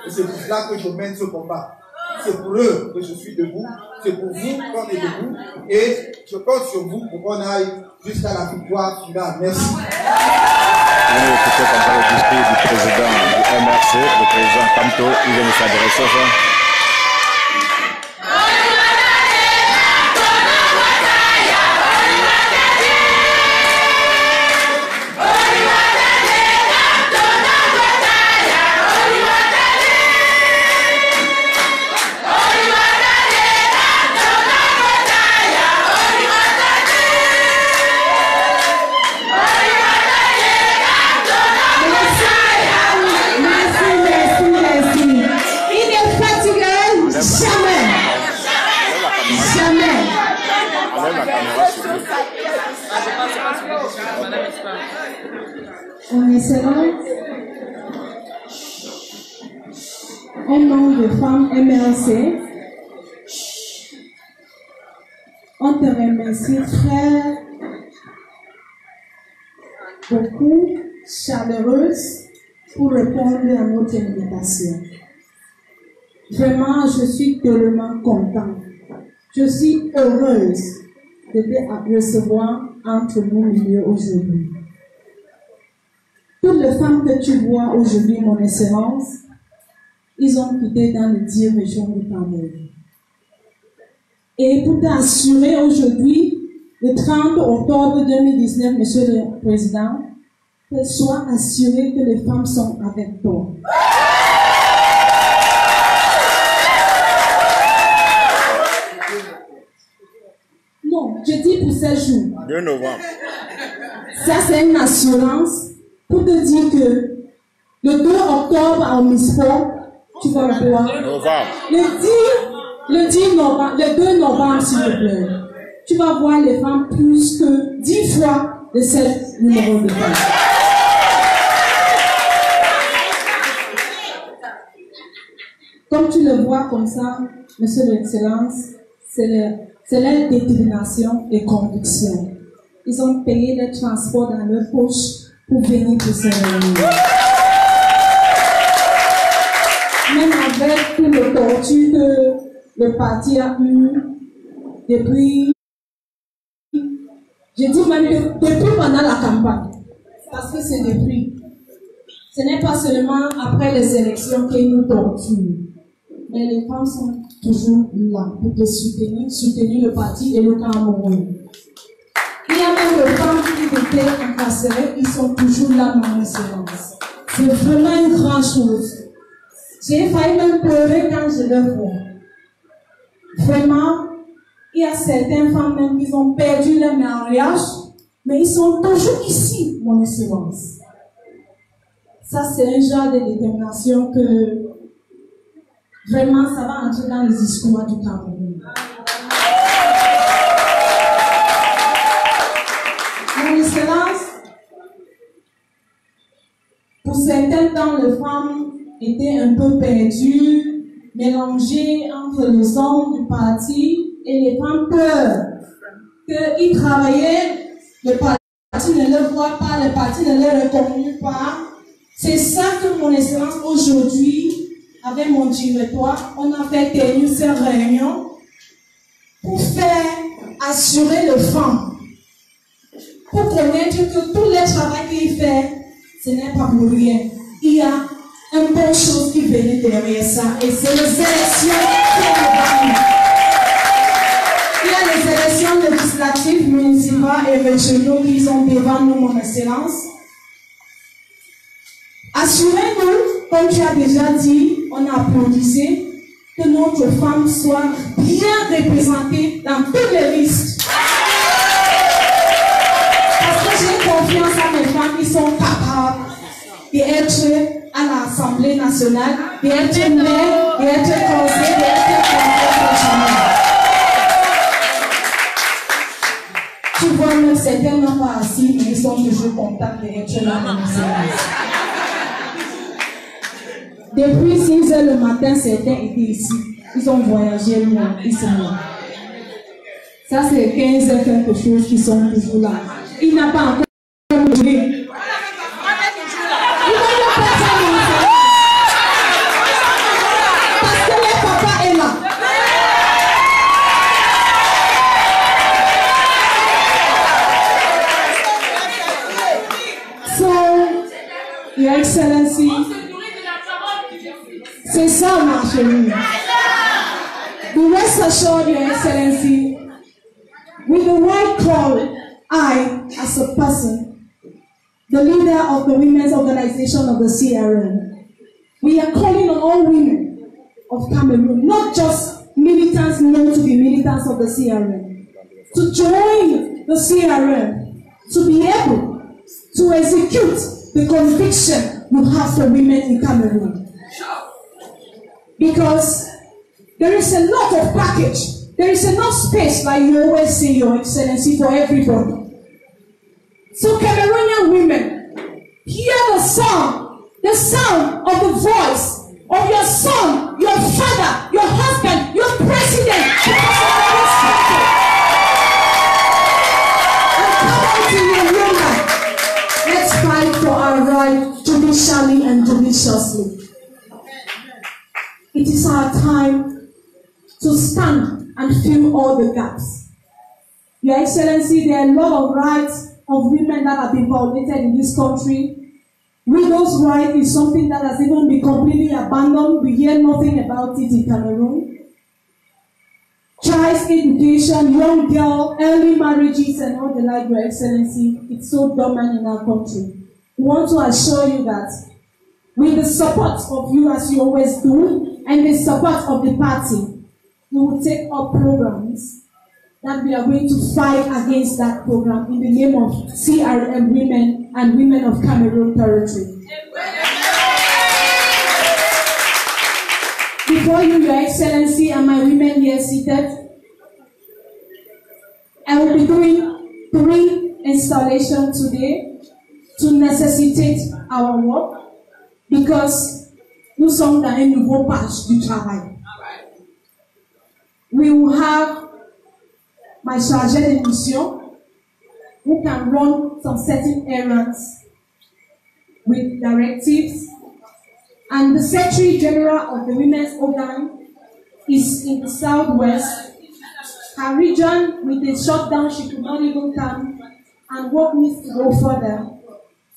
Et c'est pour cela que je mène ce combat. C'est pour eux que je suis debout, c'est pour vous qu'on est debout, et je compte sur vous pour qu'on aille jusqu'à la victoire finale. Merci. Vous venez d'écouter comme ça le discours du président du MRC, le président Kamto, il vient de s'adresser. On est selon un nombre de femmes MRC. On te remercie très beaucoup, chaleureuse, pour répondre à notre invitation. Vraiment, je suis tellement contente. Je suis heureuse de te recevoir entre nos milieux aujourd'hui. Toutes les femmes que tu vois aujourd'hui, mon excellence, ils ont quitté dans les 10 régions du Cameroun. Et pour t'assurer aujourd'hui, le 30 octobre 2019, Monsieur le Président, sois assuré que les femmes sont avec toi. Non, je dis pour ces jours. 2 novembre. Ça, c'est une assurance pour te dire que le 2 octobre à Omisport, tu vas voir. Le 2 novembre, s'il te plaît, tu vas voir les femmes plus que 10 fois de cette numéro de femmes. Comme tu le vois comme ça, Monsieur l'Excellence, c'est leur détermination et conviction. Ils ont payé les transports dans leur poche pour venir pour se réunir. Même avec tout le torture que le parti a eu depuis, je dis même depuis pendant la campagne, parce que c'est depuis. Ce n'est pas seulement après les élections qu'ils nous torturent, mais les femmes sont toujours là pour te soutenir le parti et le Cameroun. Il y a même les femmes qui étaient incarcérées, ils sont toujours là, mon excellence. C'est vraiment une grande chose. J'ai failli même pleurer quand je le vois. Vraiment, il y a certaines femmes même qui ont perdu leur mariage, mais ils sont toujours ici, mon excellence. Ça, c'est un genre de détermination que vraiment, ça va entrer dans les histoires du Cameroun. Mon excellence, pour certains temps, les femmes étaient un peu perdues, mélangées entre les hommes du parti et les femmes peur qu'ils travaillaient, le parti ne le voit pas, le parti ne le reconnaît pas. C'est ça que mon excellence aujourd'hui, avec mon directoire, on a fait tenir cette réunion pour faire assurer les femmes, pour connaître que tout le travail qu'il fait, ce n'est pas pour rien. Il y a une bonne chose qui venait derrière ça, et c'est les élections qui ont. Il y a les élections législatives, municipales et régionaux qui sont devant nous, mon excellence. Assurez-nous, comme tu as déjà dit, on a applaudissé, que notre femme soit bien représentée dans toutes les listes. Parce que j'ai confiance à mes femmes qui sont capables d'être à l'Assemblée nationale, d'être maire, d'être conseiller, d'être conseiller. Tu vois, même certains n'ont pas assis, mais ils sont toujours contents d'être là dans le service. Depuis 6 heures le matin, certains étaient ici. Ils ont voyagé loin, ils sont là. Ça, c'est 15 heures quelque chose qui sont toujours là. Il n'a pas encore bougé. Parce que le papa est là. So, Your Excellency, c'est ça, ma chérie. We rest assured, Your Excellency, with the right call, I, as a person, the leader of the women's organization of the CRN, we are calling on all women of Cameroon, not just militants known to be militants of the CRN, to join the CRN, to be able to execute the conviction you have for women in Cameroon. Because there is a lot of package. There is enough space, like you always say, Your Excellency, for everybody. So Cameroonian women, hear the sound of the voice of your son, your father, your husband, your president. And come out in your woman. Let's fight for our right judicially and seriously. It is our time to stand and fill all the gaps. Your Excellency, there are a lot of rights of women that have been violated in this country. Widows' right is something that has even been completely abandoned. We hear nothing about it in Cameroon. Child education, young girl, early marriages and all the like, Your Excellency, it's so dominant in our country. We want to assure you that with the support of you as you always do and the support of the party, we will take up programs that we are going to fight against that program in the name of CRM women and women of Cameroon territory. Before you, Your Excellency, and my women here seated, I will be doing 3 installations today to necessitate our work because nous sommes dans un nouveau page du travail. We will have my chargé de mission who can run some certain errands with directives. And the Secretary General of the Women's Organ is in the Southwest. Her region, with the shutdown, she could not even come, and work needs to go further.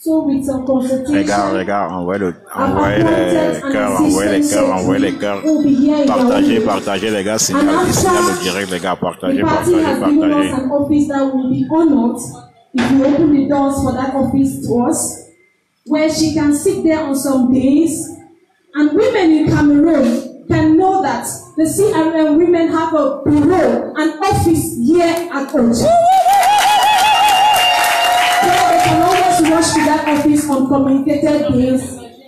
So with some consultation, regarde, envoyez les cœurs. Partagez les gars, signal le direct, les gars, partagez. The party has given us an office that will be honored if you open the doors for that office to us, where she can sit there on some days, and women in Cameroon can know that the CRM women have a bureau, an office here at Ocha. They can always rush to that office on communicated days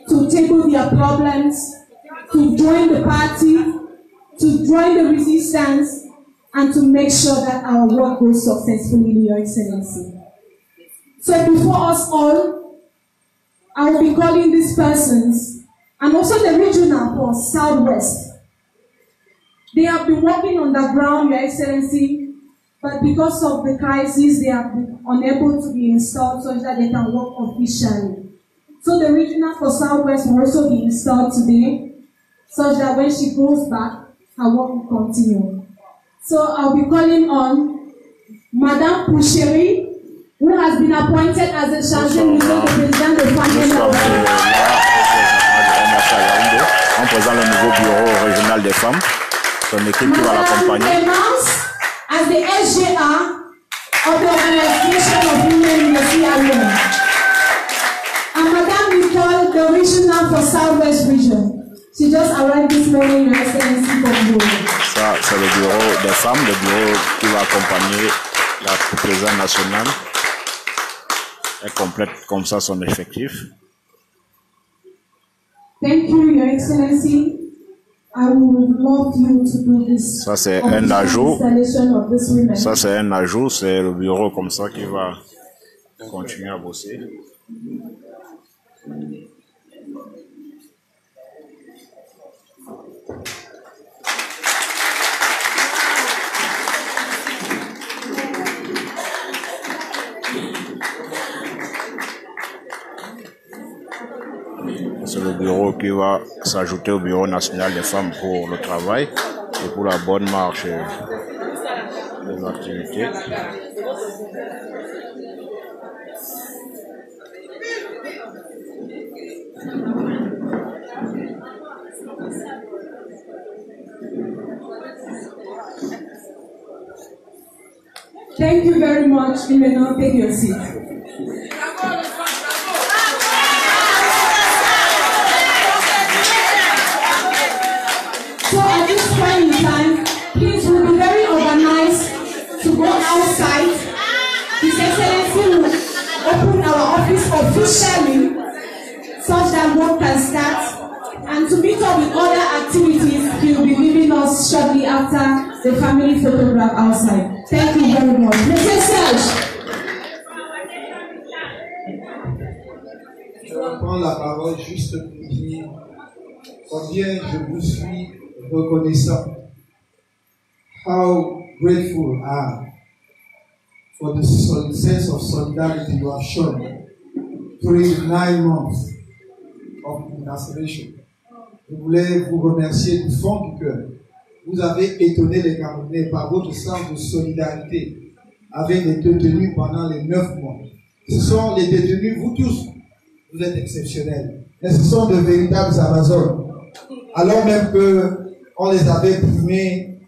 to table their problems, to join the party, to join the resistance, and to make sure that our work goes successfully, Your Excellency. So before us all, I will be calling these persons, and also the regional for Southwest. They have been working on the ground, Your Excellency, but because of the crisis, they have been unable to be installed so that they can work officially. So the regional for Southwest will also be installed today, such that when she goes back, her work will continue. So I'll be calling on Madame Pouchery, who has been appointed as the chargée de mission du président de Famille. On présente le nouveau bureau régional des femmes, son équipe qui va l'accompagner. As the SGA of the Organization of Women in the CRM. And Madame Nicole, the regional for Southwest Region. She just arrived this morning, Your Excellency, from Bourg. Ça, c'est le bureau des femmes, le bureau qui va accompagner la présidente nationale. Elle complète comme ça son effectif. Thank you, Your Excellency. I would love you to do this. Ça c'est un ajout. Ça c'est un ajout. C'est le bureau comme ça qui va continuer à bosser. C'est le bureau qui va s'ajouter au Bureau national des femmes pour le travail et pour la bonne marche de l'activité. Thank you very much. You may now take your seat. So at this point in time, please will be very organized to go outside. His Excellency will open our office officially such that work can start, and to meet up with other activities he will be leaving us shortly after the family photograph outside. Thank you very much. Monsieur Serge. Je vais prendre la parole juste pour dire combien je vous suis reconnaissant. How grateful I am for the sense of solidarity you have shown during 9 months of Incarceration. Je voulais vous remercier du fond du cœur. Vous avez étonné les Camerounais par votre sens de solidarité avec les détenus pendant les 9 mois. Ce sont les détenus, vous tous, vous êtes exceptionnels. Mais ce sont de véritables Amazones. Alors même qu'on les avait primés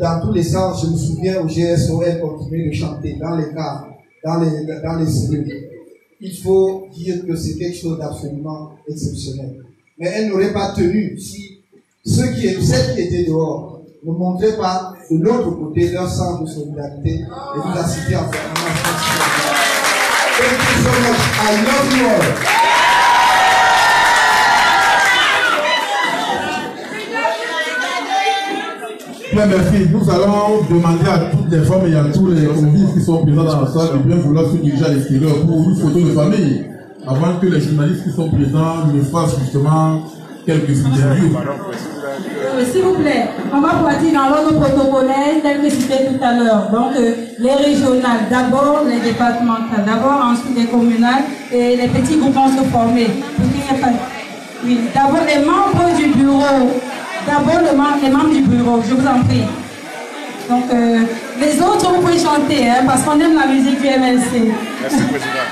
dans tous les sens, je me souviens au GSO, elles continuaient de chanter dans les cars, dans les cellules. Il faut dire que c'est quelque chose d'absolument exceptionnel. Mais elles n'auraient pas tenu si celles qui étaient dehors ne montraient pas de l'autre côté leur sens de solidarité et vous assister en permanence. Thank you so much. I love you all. Bien, merci. Nous allons demander à toutes les femmes et à tous les convives qui sont présents dans la salle de bien vouloir se diriger à l'extérieur pour une photo de famille, avant que les journalistes qui sont présents nous fassent justement quelques interviews. S'il vous plaît, on va partir dans l'ordre protocolaire tel que c'était tout à l'heure. Donc, les régionales, d'abord les départementales, d'abord ensuite les communales et les petits groupes vont se former. Oui, d'abord les membres du bureau. D'abord les membres du bureau, je vous en prie. Donc, les autres, vous pouvez chanter, hein, parce qu'on aime la musique du MLC. Merci, Président.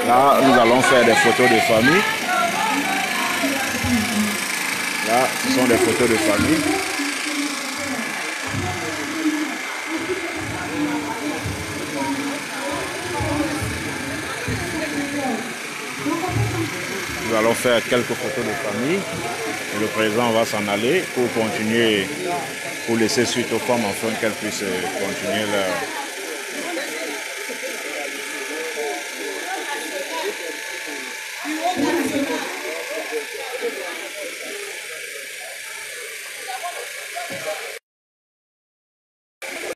Là, nous allons faire des photos de famille. Là, ce sont des photos de famille. Nous allons faire quelques photos de famille. Et le président va s'en aller pour continuer, pour laisser suite aux femmes afin qu'elles puissent continuer leur